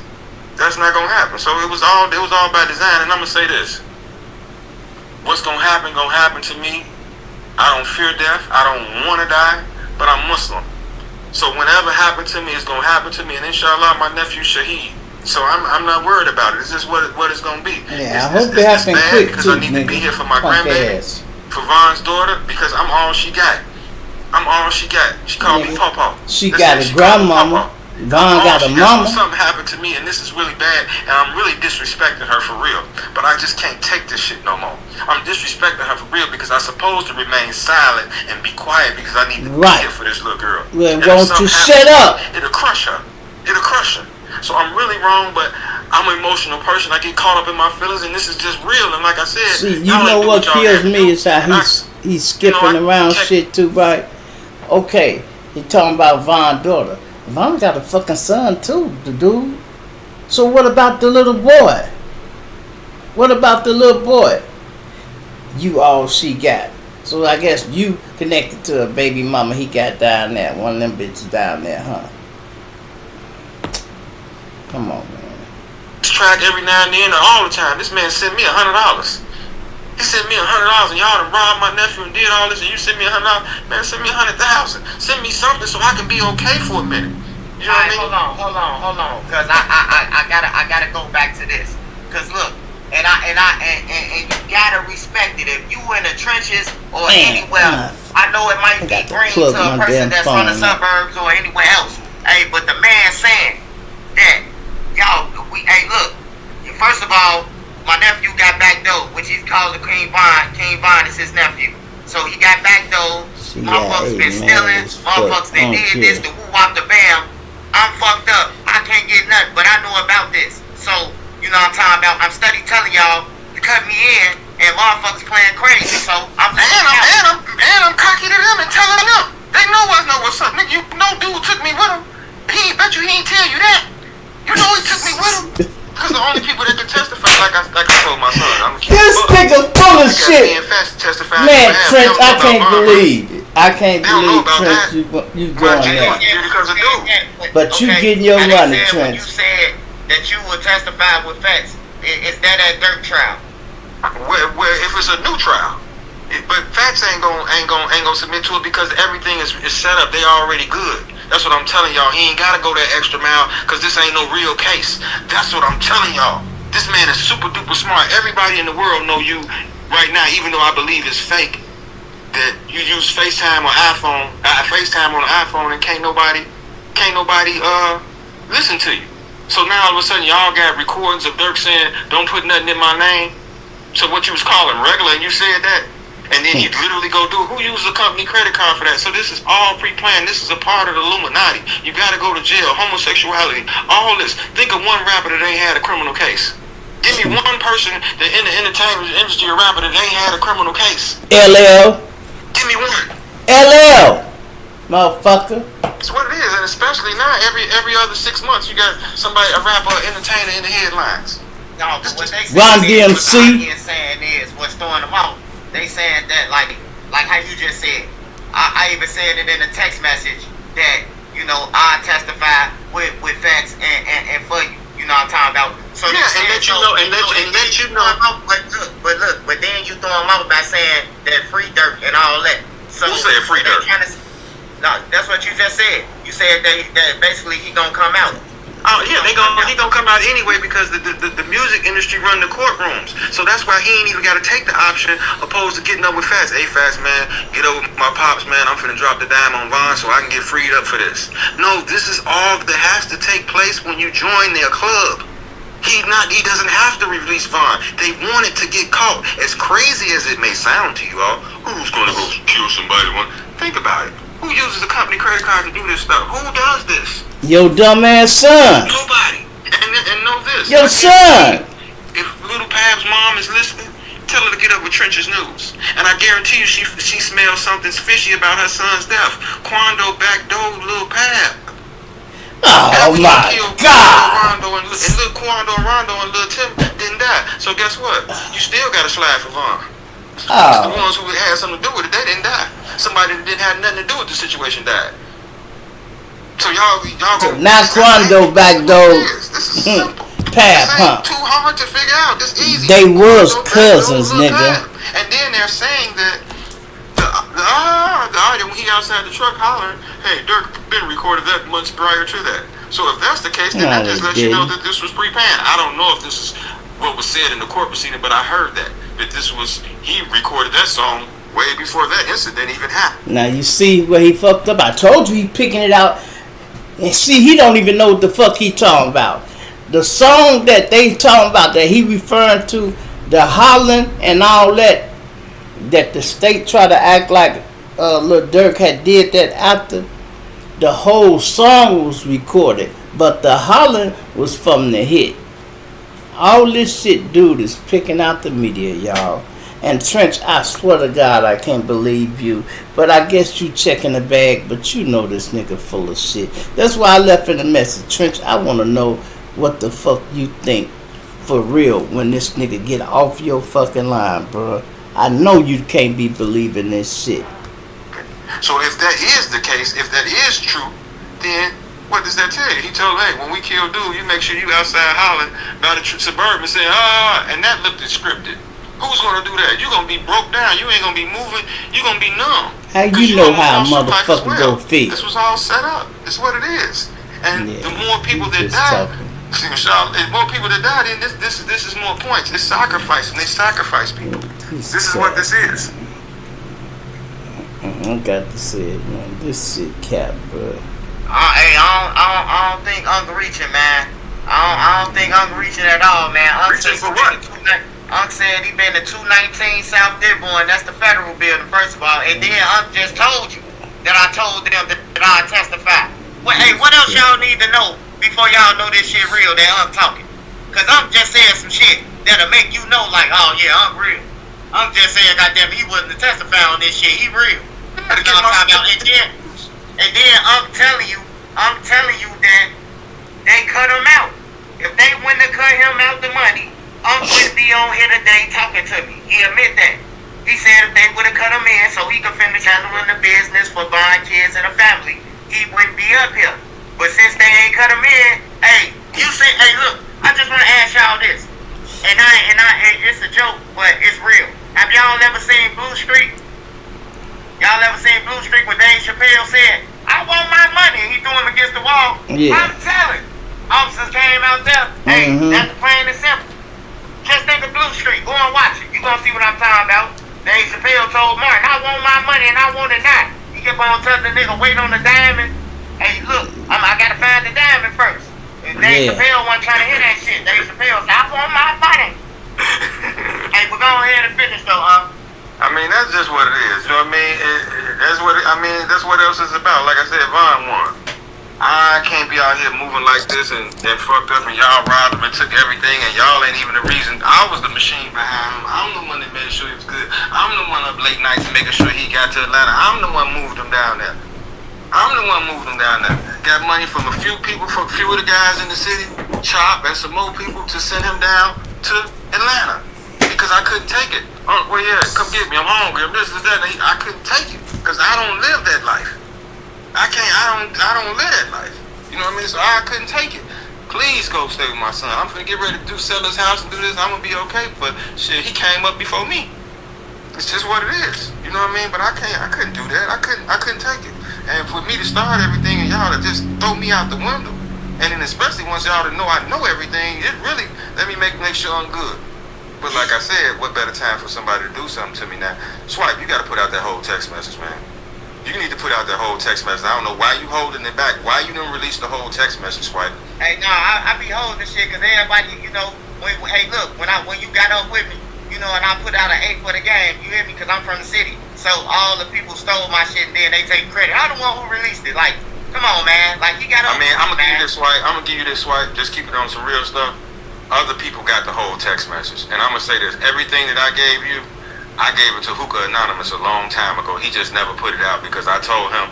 That's not gonna happen. So it was all by design. And I'm gonna say this: what's gonna happen to me. I don't fear death. I don't want to die, but I'm Muslim. So whenever happen to me, it's gonna happen to me. And inshallah, my nephew Shaheed. So I'm not worried about it. It's just what it's gonna be.
Yeah, I hope it happens quick
because
too,
I need to be here for my
Punk
grandbaby,
ass.
for Von's daughter, because I'm all she got. She called me Pawpaw.
She got a grandmama. Von got a mama.
Something happened to me, and this is really bad, and I'm really disrespecting her for real. But I just can't take this shit no more. I'm disrespecting her for real because I'm supposed to remain silent and be quiet because I need to be here for this little girl.
Well, won't you shut up?
It'll crush her. So I'm really wrong, but I'm an emotional person. I get caught up in my feelings, and this is just real. And like I said,
see, you know what kills me is how he's skipping around shit too, right? Okay, he talking about Von's daughter. Von got a fucking son too, the dude. So what about the little boy? You all she got. So I guess you connected to a baby mama he got down there. One of them bitches down there, huh? Come on, man.
Track every now and then or all the time. This man sent me $100. He sent me $100 and y'all done robbed my nephew and did all this and you sent me $100. Man, send me 100,000. Send me something so I can be okay for a minute. You know what I mean?
Hold on. Cause I gotta go back to this. Cause look, and you gotta respect it. If you in the trenches or anywhere, I know it might be green to a person that's from the suburbs or anywhere else. Hey, but the man saying that, y'all, look, first of all, my nephew got backdoored, which he's called the King Von. King Von is his nephew. So he got backdoored. Motherfuckers been stealing. Motherfuckers that did this, the woo wop the bam. I'm fucked up. I can't get nothing, but I know about this. So, you know what I'm talking about. I'm steady telling y'all to cut me in, and motherfuckers playing crazy. So I'm
cocky to them and telling them. They know what's up. Nigga, you no dude took me with him. He bet you he ain't tell you that. You know he took me with him. Because the only people that can testify, like I told my son, I'm gonna keep
this nigga full of shit. Man, Trench, I can't believe it. I can't believe, Trench, you going there. But you getting your money, Trench.
You said that you would testify with facts. Is that at dirt trial?
Where if it's a new trial, but facts ain't gonna submit to it because everything is set up. They already good. That's what I'm telling y'all. He ain't gotta go that extra mile because this ain't no real case. That's what I'm telling y'all. This man is super duper smart. Everybody in the world know you right now, even though I believe it's fake. That you use FaceTime on FaceTime on an iPhone and can't nobody listen to you. So now all of a sudden y'all got recordings of Dirk saying, "Don't put nothing in my name." So what you was calling regular, and you said that, and then he literally go do it. Who uses a company credit card for that? So this is all pre-planned. This is a part of the Illuminati. You got to go to jail. Homosexuality, all this. Think of one rapper that ain't had a criminal case. Give me one person that in the entertainment industry, a rapper that ain't had a criminal case.
LL.
Give me one.
LL. Motherfucker.
It's what it is, and especially now, every other 6 months, you got somebody, a rapper, entertainer in the headlines.
No, but what they
Ron DMC.
What saying is what's throwing them out. They saying that like how you just said. I even said it in a text message that, you know, I testify with facts and for you. You know what I'm talking about. So
yeah, and let you know, and let you know.
But then you throw them out by saying that free Dirk and all that. So
who said free Dirk?
No, that's what you just said. You said that basically he gonna come out.
Oh yeah, he gonna come out anyway because the music industry run the courtrooms. So that's why he ain't even got to take the option opposed to getting up with Fats. Hey Fats, man, get over my pops, man. I'm finna drop the dime on Von so I can get freed up for this. No, this is all that has to take place when you join their club. He doesn't have to release Von. They want it to get caught. As crazy as it may sound to you all, who's gonna go kill somebody? Think about it. Who uses a company credit card to do this stuff? Who does this?
Your dumbass son.
Nobody. And know this.
Your son.
If little Pab's mom is listening, tell her to get up with Trench's News. And I guarantee you she smells something fishy about her son's death. Quando backdoored little Pab.
Oh my God.
And little Quando and Rondo and little Tim didn't die. So guess what? You still got to slide for Von. The ones who had something to do with it, they didn't die. Somebody that didn't have nothing to do with the situation died. So y'all go.
Now Quando backdoored.
This is simple.
Pab, huh?
Too hard to figure out. This easy.
They was cousins, nigga.
And then they're saying that the audio when he outside the truck hollering, "Hey, Dirk been recorded that months prior to that." So if that's the case, then that just lets you know that this was pre-planned. I don't know if this is what was said in the court proceeding, but I heard that he recorded that song way before that incident even happened.
Now you see where he fucked up. I told you he picking it out. And see, he don't even know what the fuck he talking about. The song that they talking about that he referring to, the hollering and all that the state try to act like Lil Durk had did that after. The whole song was recorded, but the hollering was from the hit. All this shit dude is picking out the media, y'all. And Trench, I swear to God, I can't believe you. But I guess you checking the bag, but you know this nigga full of shit. That's why I left in a message. Trench, I want to know what the fuck you think for real when this nigga get off your fucking line, bro. I know you can't be believing this shit.
So if that is the case, if that is true, then what does that tell you? He told, hey, when we kill dude, you make sure you outside hollering about the suburban saying, and that looked scripted. Who's gonna do that? You gonna be broke down. You ain't gonna be moving. You gonna be numb.
How you know how a motherfucker go feel?
This was all set up. It's what it is. And the more people that die, see, Michelle, the more people that die, then this is more points. It's sacrificing. They sacrifice people. This is what this is.
I got to say it, man. This shit cap, bro.
Hey, I don't think Uncle reaching, man. I don't think Uncle reaching at all, man.
Reaching for what?
Unc said he been to 219 South Dearborn. That's the federal building, first of all. And then Unc just told you that I told them that I testify. Well, hey, what else y'all need to know before y'all know this shit real that Unc talking? Because Unc just said some shit that'll make you know, like, oh yeah, Unc real. Unc just said, goddamn, he wasn't to testify on this shit. He real. You know what I'm talking about? And then Unc telling you that they cut him out. If they wouldn't have cut him out the money, Unc wouldn't be on here today talking to me. He admit that. He said if they would have cut him in so he could finish handling the business for buying kids and a family, he wouldn't be up here. But since they ain't cut him in, hey, you say, hey, look, I just want to ask y'all this. And it's a joke, but it's real. Have y'all ever seen Blue Street? Y'all ever seen Blue Street when Dave Chappelle said, I want my money, and he threw him against the wall?
Yeah.
I'm telling. Officers came out there. Hey, that's plain and simple. Just think of Blue Street. Go and watch it. You gonna see what I'm talking about. Dave Chappelle told Martin, I want my money and I want it not. He kept on telling the nigga, wait on the diamond. Hey, look, I gotta find the diamond first. And Dave Chappelle wasn't trying to hear that shit. Dave Chappelle said, I want my money. Hey, we're going ahead and finish though,
I mean, that's just what it is. You know what I mean? That's what else it's about. Like I said, Von won. I can't be out here moving like this and fucked up and y'all robbed him and took everything and y'all ain't even the reason. I was the machine behind him. I'm the one that made sure he was good. I'm the one up late nights making sure he got to Atlanta. I'm the one moved him down there. Got money from a few people, from a few of the guys in the city, Chop and some more people to send him down to Atlanta because I couldn't take it. Oh, well, yeah, come get me. I'm hungry. I'm this, that. I couldn't take it because I don't live that life. I don't live that life. You know what I mean? So I couldn't take it. Please go stay with my son. I'm finna get ready to sell his house and do this. I'm gonna be okay. But shit, he came up before me. It's just what it is. You know what I mean? But I couldn't do that. I couldn't take it. And for me to start everything and y'all to just throw me out the window. And then especially once y'all to know I know everything, it really let me make sure I'm good. But like I said, what better time for somebody to do something to me now? Swipe, you gotta put out that whole text message, man. You need to put out that whole text message. I don't know why you holding it back. Why you didn't release the whole text message, Swipe?
Hey, no, I be holding this shit because everybody, you know, hey, look, when you got up with me, you know, and I put out an 8 for the game, you hear me? Because I'm from the city. So all the people stole my shit and then they take credit. I'm the one who released it. Like, come on, man. Like, you got to.
I mean, I'm going to give you this swipe. Just keep it on some real stuff. Other people got the whole text message. And I'm going to say this. Everything that I gave you, I gave it to Hookah Anonymous a long time ago. He just never put it out because I told him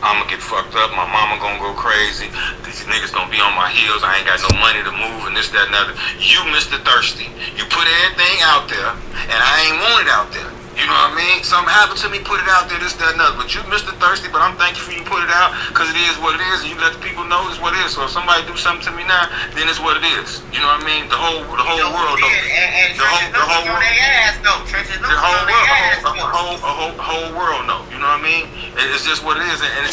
I'm going to get fucked up. My mama going to go crazy. These niggas going to be on my heels. I ain't got no money to move and this, that, and other. You, Mr. Thirsty. You put everything out there and I ain't want it out there. You know what I mean? Something happened to me, put it out there, this, that, and other. But you, Mr. Thirsty, but I'm thankful for you put it out because it is what it is, and you let the people know it's what it is. So if somebody do something to me now, then it's what it is. You know what I mean? The whole world knows. The whole world know. You know what I mean? It's just what it is, and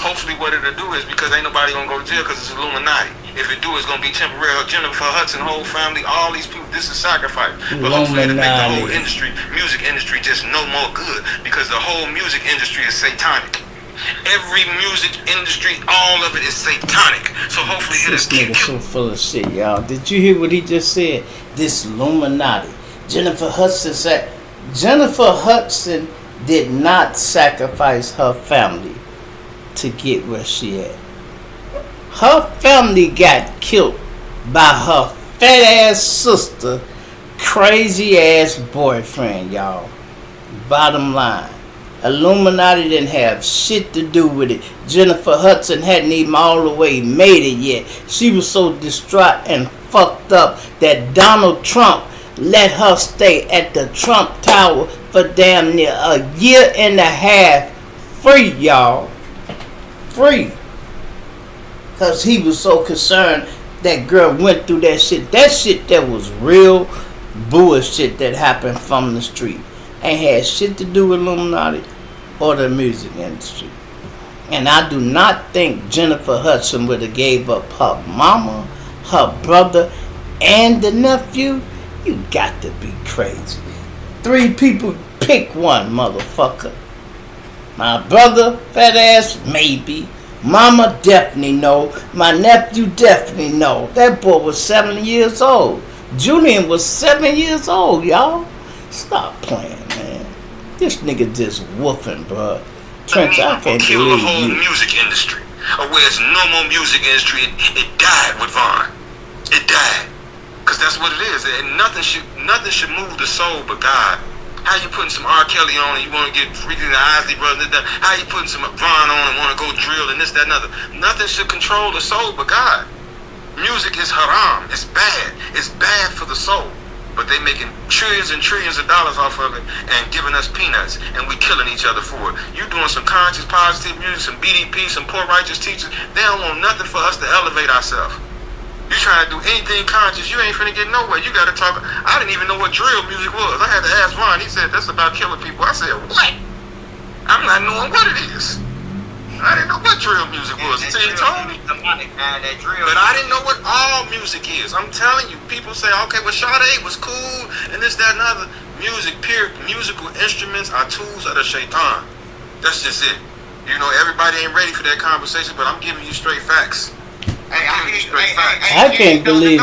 hopefully what it'll do is because ain't nobody gonna go to jail because it's Illuminati. If it do, it's gonna be temporary. Jennifer Hudson, whole family, all these people. This is sacrifice. But hopefully it'll make the whole industry, music industry, just no more good because the whole music industry is satanic. Every music industry, all of it is satanic. So hopefully
this nigga so full of shit, y'all. Did you hear what he just said? This Illuminati. Jennifer Hudson said. Jennifer Hudson did not sacrifice her family to get where she at. Her family got killed by her fat ass sister, crazy ass boyfriend, y'all. Bottom line. Illuminati didn't have shit to do with it. Jennifer Hudson hadn't even all the way made it yet. She was so distraught and fucked up that Donald Trump let her stay at the Trump Tower for damn near a year and a half free, y'all. Free. Because he was so concerned that girl went through that shit. That shit that was real bullshit that happened from the street. Ain't had shit to do with Illuminati or the music industry. And I do not think Jennifer Hudson would have gave up her mama, her brother, and the nephew. You got to be crazy. 3 people, pick one, motherfucker. My brother, fat ass, maybe. Mama definitely no. My nephew definitely no. That boy was 7 years old. Julian was 7 years old, y'all. Stop playing, man. This nigga just woofing, bro. Trench, I can't
kill the
believe
whole
you.
music industry. Or where it's no more music industry, it died with Vaughn. It died. Cause that's what it is. And nothing should move the soul but God. How you putting some R. Kelly on and you want to get freaking the Isley Brothers? How you putting some Vaughn on and want to go drill and this, that, and other? Nothing should control the soul but God. Music is haram. It's bad. It's bad for the soul. But they making trillions and trillions of dollars off of it and giving us peanuts, and we killing each other for it. You doing some conscious, positive music, some BDP, some poor righteous teachers. They don't want nothing for us to elevate ourselves. You trying to do anything conscious, you ain't finna get nowhere. You gotta talk. I didn't even know what drill music was. I had to ask Ron. He said that's about killing people. I said what? I'm not knowing what it is. I didn't know what drill music was until you told me. But I didn't know what all music is. I'm telling you, people say, okay, well, Sade was cool and this, that, and other. Music, period. Musical instruments are tools of the shaitan. That's just it. You know, everybody ain't ready for that conversation, but I'm giving you straight facts.
I can't believe.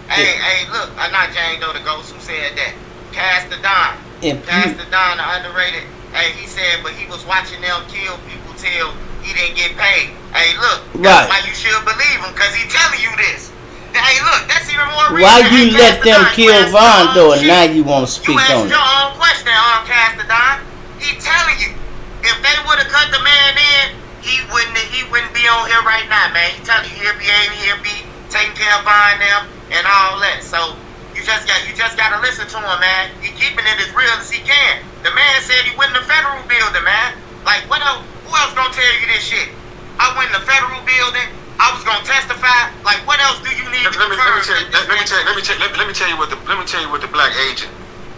Hey, look, I'm not Jane Doe the Ghost who said that. Cast the Don. Cast the Don, the underrated. Hey, he said, but he was watching them kill people till he didn't get paid. Hey, look, that's why you should believe him, because he telling you this. Hey, look, that's even more reason.
Why you let them kill Vaughn, though, and now you want to speak on it?
You asked your own question, Cast the Don. He telling you, if they would have cut the man in, he wouldn't be on here right now, man. He telling you he'll be taking care of buying them and all that. So you just gotta listen to him, man. He keeping it as real as he can. The man said he went in the federal building, man. Like what else? Who else gonna tell you this shit? I went in the federal building. I was gonna testify. Like what else do you need?
Let me tell you what the black agent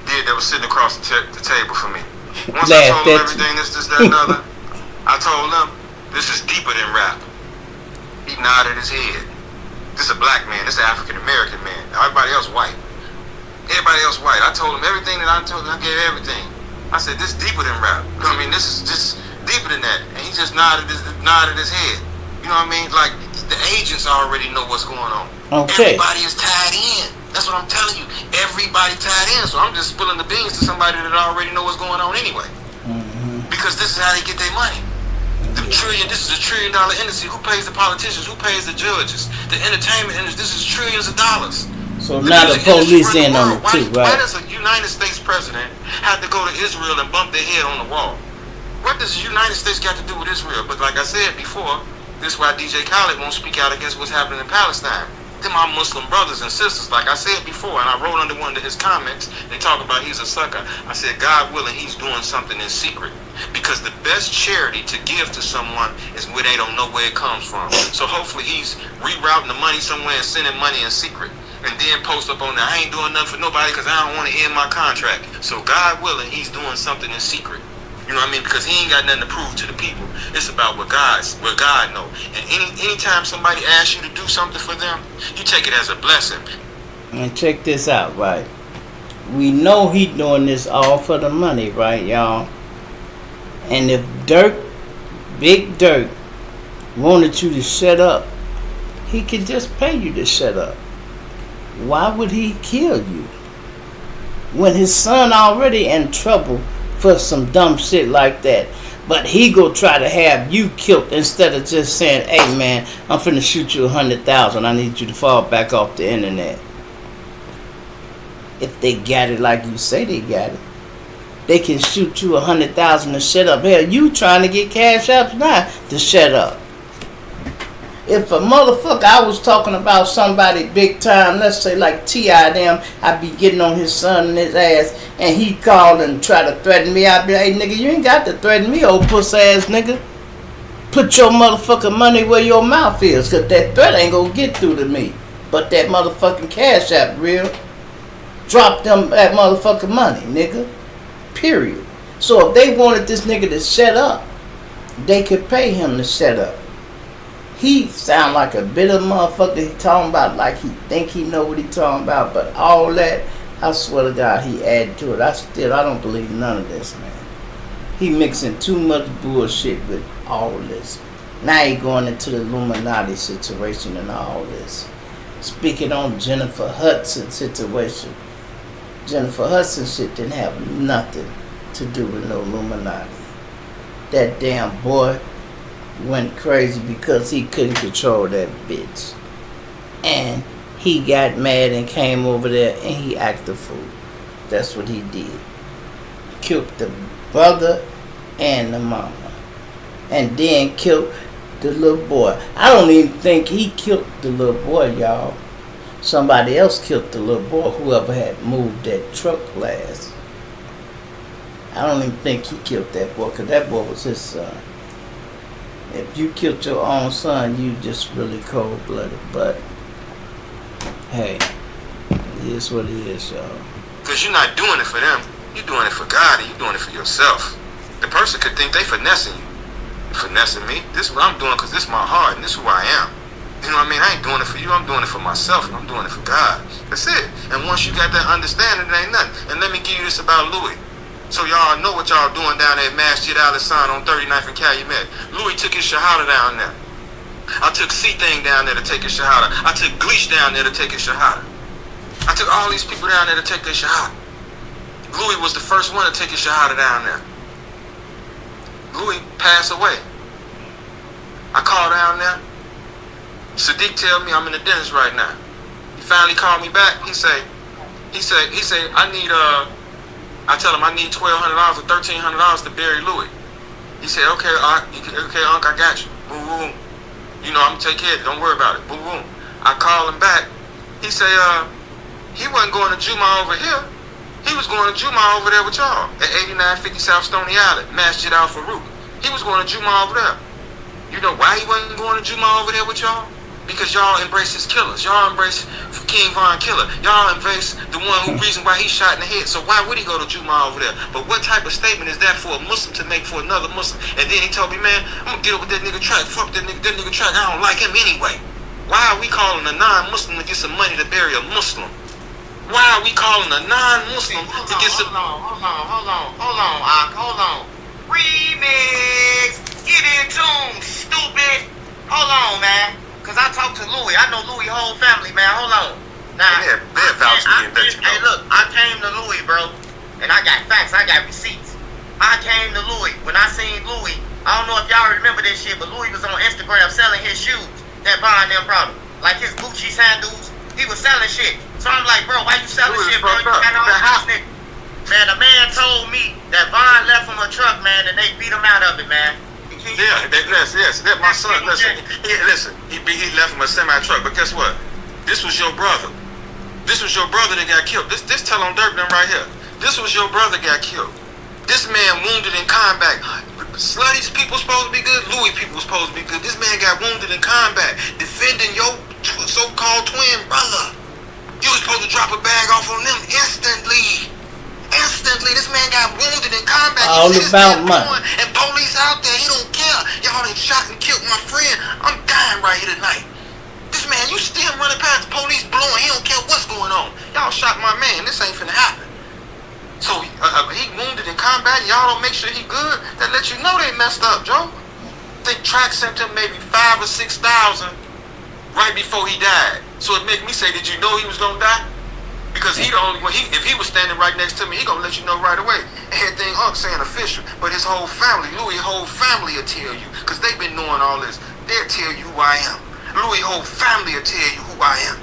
did that was sitting across the table for me. Once I told him everything, this, that, and other, I told him. This is deeper than rap. He nodded his head. This is a black man. This is an African-American man. Everybody else white. Everybody else white. I told him everything that I told him. I gave everything. I said, this is deeper than rap. I mean, this is just deeper than that. And he just nodded his head. You know what I mean? Like, the agents already know what's going on.
Okay.
Everybody is tied in. That's what I'm telling you. Everybody tied in. So I'm just spilling the beans to somebody that already know what's going on anyway. Mm-hmm. Because this is how they get their money. This is $1 trillion industry. Who pays the politicians? Who pays the judges? The entertainment industry. This is trillions of dollars.
So now the police in on it too, right?
Why does a United States president have to go to Israel and bump their head on the wall? What does the United States got to do with Israel? But like I said before, this is why DJ Khaled won't speak out against what's happening in Palestine. Them are Muslim brothers and sisters. Like I said before, and I wrote under one of his comments, they talk about he's a sucker. I said, God willing, he's doing something in secret. Because the best charity to give to someone is where they don't know where it comes from. So hopefully he's rerouting the money somewhere and sending money in secret. And then post up on that, I ain't doing nothing for nobody because I don't want to end my contract. So God willing, he's doing something in secret. You know what I mean? Because he ain't got nothing to prove to the people. It's about what God knows. And anytime somebody asks you to do something for them, you take it as a blessing.
And check this out, right? We know he doing this all for the money, right, y'all? And if Big Dirk, wanted you to shut up, he could just pay you to shut up. Why would he kill you? When his son already in trouble for some dumb shit like that. But he go try to have you killed instead of just saying, hey man, I'm finna shoot you 100,000. I need you to fall back off the internet. If they got it like you say they got it, they can shoot you 100,000 to shut up. Hell, you trying to get cash apps now to shut up. If a motherfucker, I was talking about somebody big time, let's say like T.I. them, I'd be getting on his son and his ass, and he called and try to threaten me, I'd be like, hey nigga, you ain't got to threaten me, old pussy ass nigga. Put your motherfucking money where your mouth is, cause that threat ain't gonna get through to me. But that motherfucking cash app real. Drop them that motherfucking money, nigga. Period. So if they wanted this nigga to shut up, they could pay him to shut up. He sound like a bitter motherfucker. He talking about like he think he know what he talking about, but all that, I swear to God, he added to it. I don't believe none of this, man. He mixing too much bullshit with all this. Now he going into the Illuminati situation and all this. speaking on Jennifer Hudson situation. Jennifer Hudson shit didn't have nothing to do with no Illuminati. That damn boy went crazy because he couldn't control that bitch. And he got mad and came over there and he acted a fool. That's what he did. Killed the brother and the mama. And then killed the little boy. I don't even think he killed the little boy, y'all. Somebody else killed the little boy, whoever had moved that truck last. I don't even think he killed that boy, because that boy was his son. If you killed your own son, you just really cold-blooded. But, hey, it is what it is, y'all.
Because you're not doing it for them. You're doing it for God, and you're doing it for yourself. The person could think they finessing you. Finessing me. This is what I'm doing because this is my heart and this is who I am. You know what I mean? I ain't doing it for you. I'm doing it for myself and I'm doing it for God. That's it. And once you got that understanding, it ain't nothing. And let me give you this about Louis. So y'all know what y'all doing down there at Masjid Al-Hassan on 39th and Calumet. Louis took his shahada down there. I took C-Thing down there to take his shahada. I took Gleesh down there to take his shahada. I took all these people down there to take their shahada. Louis was the first one to take his shahada down there. Louis passed away. I called down there. Sadiq tell me I'm in the dentist right now. He finally called me back. He said, I need I tell him I need $1,200 or $1,300 to bury Louis. He said, okay, Unc, I got you. Boom, boom. You know I'm gonna take care of it. Don't worry about it. Boom, boom. I called him back. He said, he wasn't going to Juma over here. He was going to Juma over there with y'all at 8950 South Stony Island, Masjid Al Farouk. He was going to Juma over there. You know why he wasn't going to Juma over there with y'all? Because y'all embrace his killers. Y'all embrace King Von Killer. Y'all embrace the reason why he shot in the head. So why would he go to Juma over there? But what type of statement is that for a Muslim to make for another Muslim? And then he told me, man, I'm going to get up with that nigga Track. Fuck that nigga Track. I don't like him anyway. Why are we calling a non-Muslim to get some money to bury a Muslim? Why are we calling a non-Muslim to get some...
Hold on. Remix! Get in tune, stupid! Hold on, man. Because I talked to Louis. I know Louis' whole family, man. Hold on. Now, hey, look, I came to Louis, bro. And I got facts. I got receipts. I came to Louis. When I seen Louis, I don't know if y'all remember this shit, but Louis was on Instagram selling his shoes that buying them problem. Like his Gucci sandals. He was selling shit. So I'm like, bro, why you selling shit, bro? You got all these niggas. Man, a man told me that Von left from a truck, man, and they beat him out of it, man.
Yeah, yes. That my son, listen, he left from a semi-truck, but guess what? This was your brother. This was your brother that got killed. This tell on Dirk them right here. This was your brother got killed. This man wounded in combat. Slutty's people supposed to be good. Louis people supposed to be good. This man got wounded in combat, defending your so-called twin brother. You was supposed to drop a bag off on them instantly. This man got wounded in combat.
All about money.
And police out there, he don't care. Y'all done shot and killed my friend. I'm dying right here tonight. This man, you still running past the police blowing. He don't care what's going on. Y'all shot my man. This ain't finna happen. So he wounded in combat. Y'all don't make sure he good. That let you know they messed up, Joe. I think Track sent him maybe 5,000 or 6,000 right before he died. So it make me say, did you know he was gonna die? Because he the only one. If he was standing right next to me, he gonna let you know right away. Everything Unc saying official, but his whole family, Louis' whole family will tell you, because they've been knowing all this. They'll tell you who I am. Louis' whole family will tell you who I am.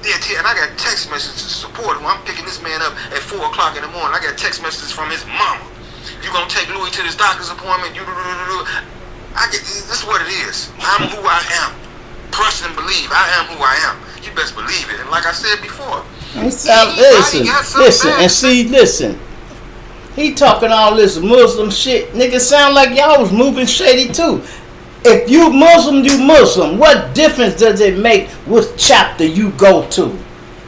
They'll tell, and I got text messages to support him. I'm picking this man up at 4 o'clock in the morning. I got text messages from his mama. You gonna take Louis to this doctor's appointment? This is what it is. I'm who I am. Trust and believe. I am who I am. You best believe it. And like I said before,
listen. He talking all this Muslim shit. Nigga, sound like y'all was moving shady too. If you Muslim, you Muslim. What difference does it make which chapter you go to?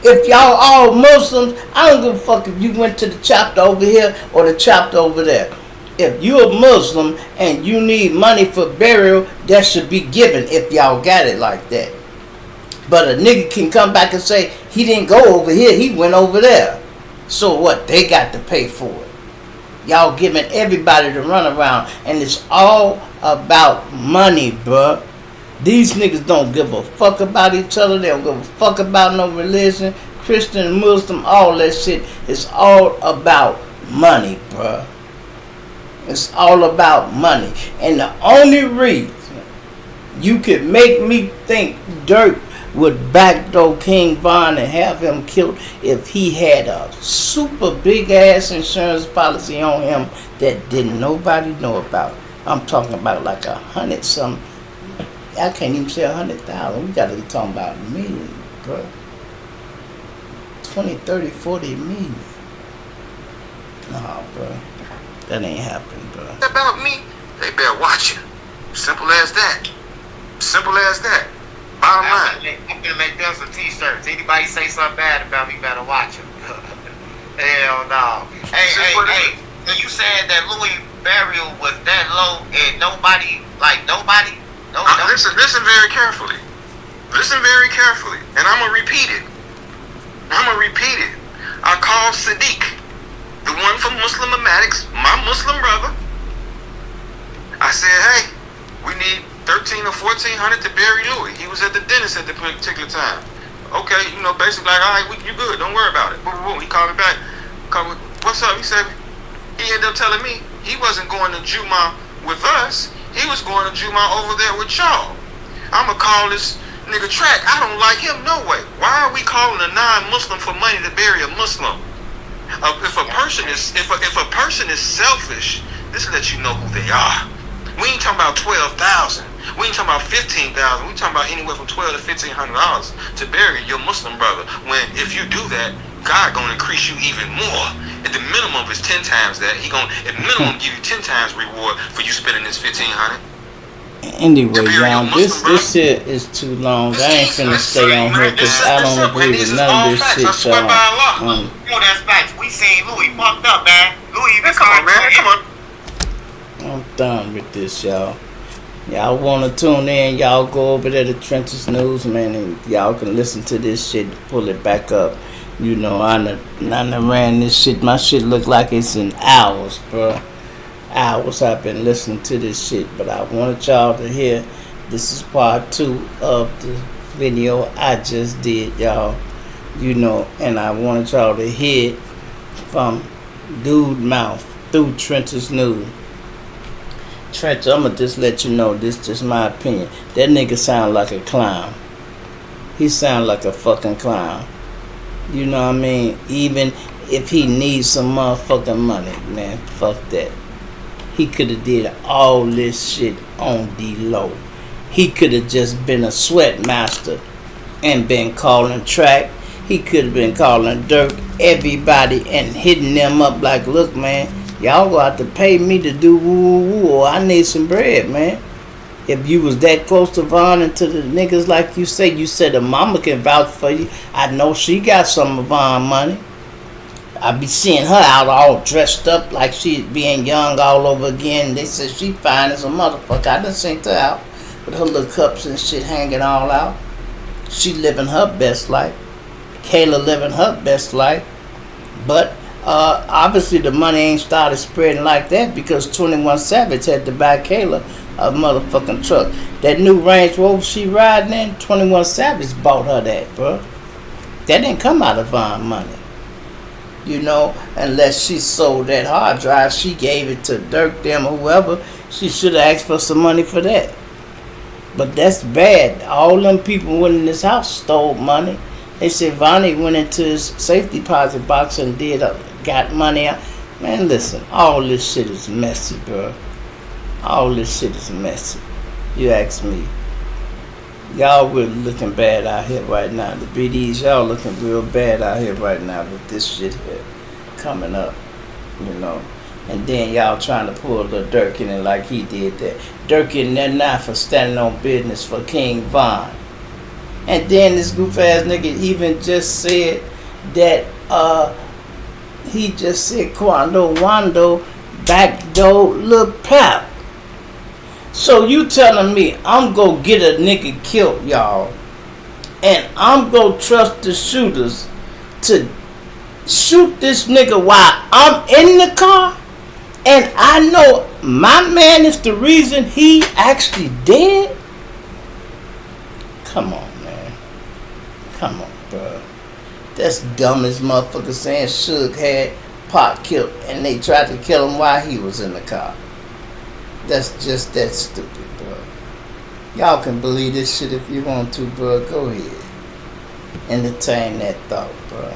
If y'all all Muslims, I don't give a fuck if you went to the chapter over here or the chapter over there. If you're a Muslim and you need money for burial, that should be given if y'all got it like that. But a nigga can come back and say, he didn't go over here, he went over there. So what? They got to pay for it. Y'all giving everybody to run around. And it's all about money, bruh. These niggas don't give a fuck about each other. They don't give a fuck about no religion, Christian, Muslim, all that shit. It's all about money, bruh. It's all about money. And the only reason you could make me think Dirk would backdoor King Von and have him killed if he had a super big ass insurance policy on him that didn't nobody know about. I'm talking about like 100 some. I can't even say 100,000. We gotta be talking about millions, bro. 20, 30, 40 million. Nah, bro. That ain't happening, bro.
About me, they better watch it. Simple as that. Simple as that. Bottom line.
I'm gonna make them some t-shirts. Anybody say something bad about me, better watch them. Hell no. Hey, so you said that Louis burial was that low and nobody.
Listen very carefully. Listen very carefully. And I'm gonna repeat it. I called Sadiq, the one from Muslimatics, my Muslim brother. I said, hey, we need 13 or 1400 to bury Louis. He was at the dentist at the particular time. Okay, basically like, all right, you good, don't worry about it. Boom, boom, boom. He called me back. What's up? He said, he ended up telling me he wasn't going to Juma with us. He was going to Juma over there with y'all. I'ma call this nigga Track. I don't like him, no way. Why are we calling a non-Muslim for money to bury a Muslim? If a person is selfish, this lets you know who they are. We ain't talking about 12,000. We ain't talking about 15,000. We talking about anywhere from $1,200 to $1,500 to bury your Muslim brother. When if you do that, God gonna increase you even more. At the minimum, it's 10 times that. He gonna at minimum give you 10 times reward for you spending this 1,500.
Anyway, y'all, this shit is too long. I ain't finna stay on here because I don't agree with none of this shit, y'all.
That's facts. We seen Louis fucked up, man. Louis,
come on, man. Come on.
I'm done with this, y'all. Y'all wanna tune in? Y'all go over there to Trenches News, man, and y'all can listen to this shit. Pull it back up. I done ran this shit. My shit look like it's in hours, bro. Hours I've been listening to this shit, but I wanted y'all to hear. This is part 2 of the video I just did, y'all. And I wanted y'all to hear it from dude mouth through Trenches News. Trench, I'ma just let you know, this is just my opinion. That nigga sound like a clown. He sound like a fucking clown. You know what I mean? Even if he needs some motherfucking money, man, fuck that. He could have did all this shit on the low. He could have just been a sweat master and been calling Track. He could have been calling Dirk, everybody, and hitting them up like, look, man, y'all got to pay me to do woo-woo-woo, or I need some bread, man. If you was that close to Vaughn and to the niggas like you said the mama can vouch for you. I know she got some of Vaughn money. I be seeing her out all dressed up like she being young all over again. They said she fine as a motherfucker. I done seen her out with her little cups and shit hanging all out. She living her best life. Kayla living her best life. But obviously the money ain't started spreading like that because 21 Savage had to buy Kayla a motherfucking truck. That new Range Rover she riding in, 21 Savage bought her that, bro. That didn't come out of Vaughn money. Unless she sold that hard drive, she gave it to Dirk, them, or whoever. She should have asked for some money for that. But that's bad. All them people went in this house stole money. They said Vonnie went into his safety deposit box and got money out. Man, listen, all this shit is messy, bro. All this shit is messy. You ask me. Y'all really looking bad out here right now. The BDs, y'all looking real bad out here right now with this shit here coming up, And then y'all trying to pull the Dirk in it like he did that. Dirk in there now for standing on business for King Von. And then this goof ass nigga even just said that he just said Quando Wando backdoor Lil Pap. So you telling me I'm gonna get a nigga killed, y'all, and I'm gonna trust the shooters to shoot this nigga while I'm in the car, and I know my man is the reason he actually dead? Come on, man. Come on, bro. That's dumb as motherfucker saying Suge had Pac killed and they tried to kill him while he was in the car. That's just that stupid, bro. Y'all can believe this shit if you want to, bro. Go ahead. Entertain that thought, bro.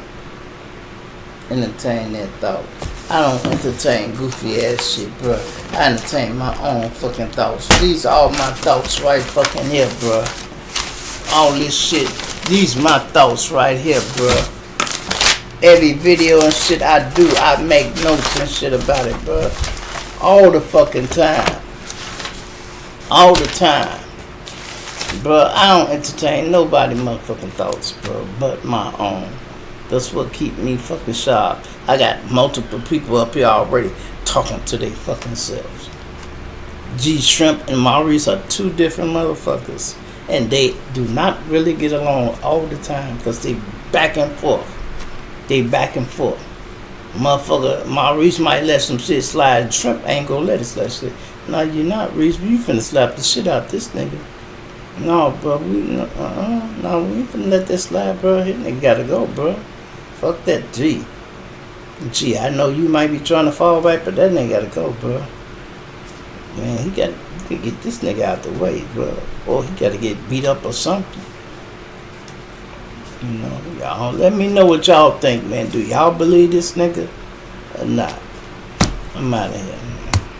Entertain that thought. I don't entertain goofy ass shit, bro. I entertain my own fucking thoughts. These are all my thoughts right fucking here, bro. All this shit. These my thoughts right here, bro. Every video and shit I do, I make notes and shit about it, bro. All the fucking time. All the time. Bro, I don't entertain nobody motherfucking thoughts, bro, but my own. That's what keep me fucking sharp. I got multiple people up here already talking to their fucking selves. G Shrimp and Maurice are two different motherfuckers. And they do not really get along all the time because they back and forth. They back and forth. Motherfucker, Maurice might let some shit slide. Shrimp ain't gonna let it slide shit. No, you're not, Reese. You finna slap the shit out this nigga. No, bro. We ain't finna let that slide, bro. His nigga gotta go, bro. Fuck that G. G, I know you might be trying to fall back, but that nigga gotta go, bro. Man, he gotta get this nigga out the way, bro. Or he gotta get beat up or something. You know, y'all let me know what y'all think, man. Do y'all believe this nigga or not? I'm out of here.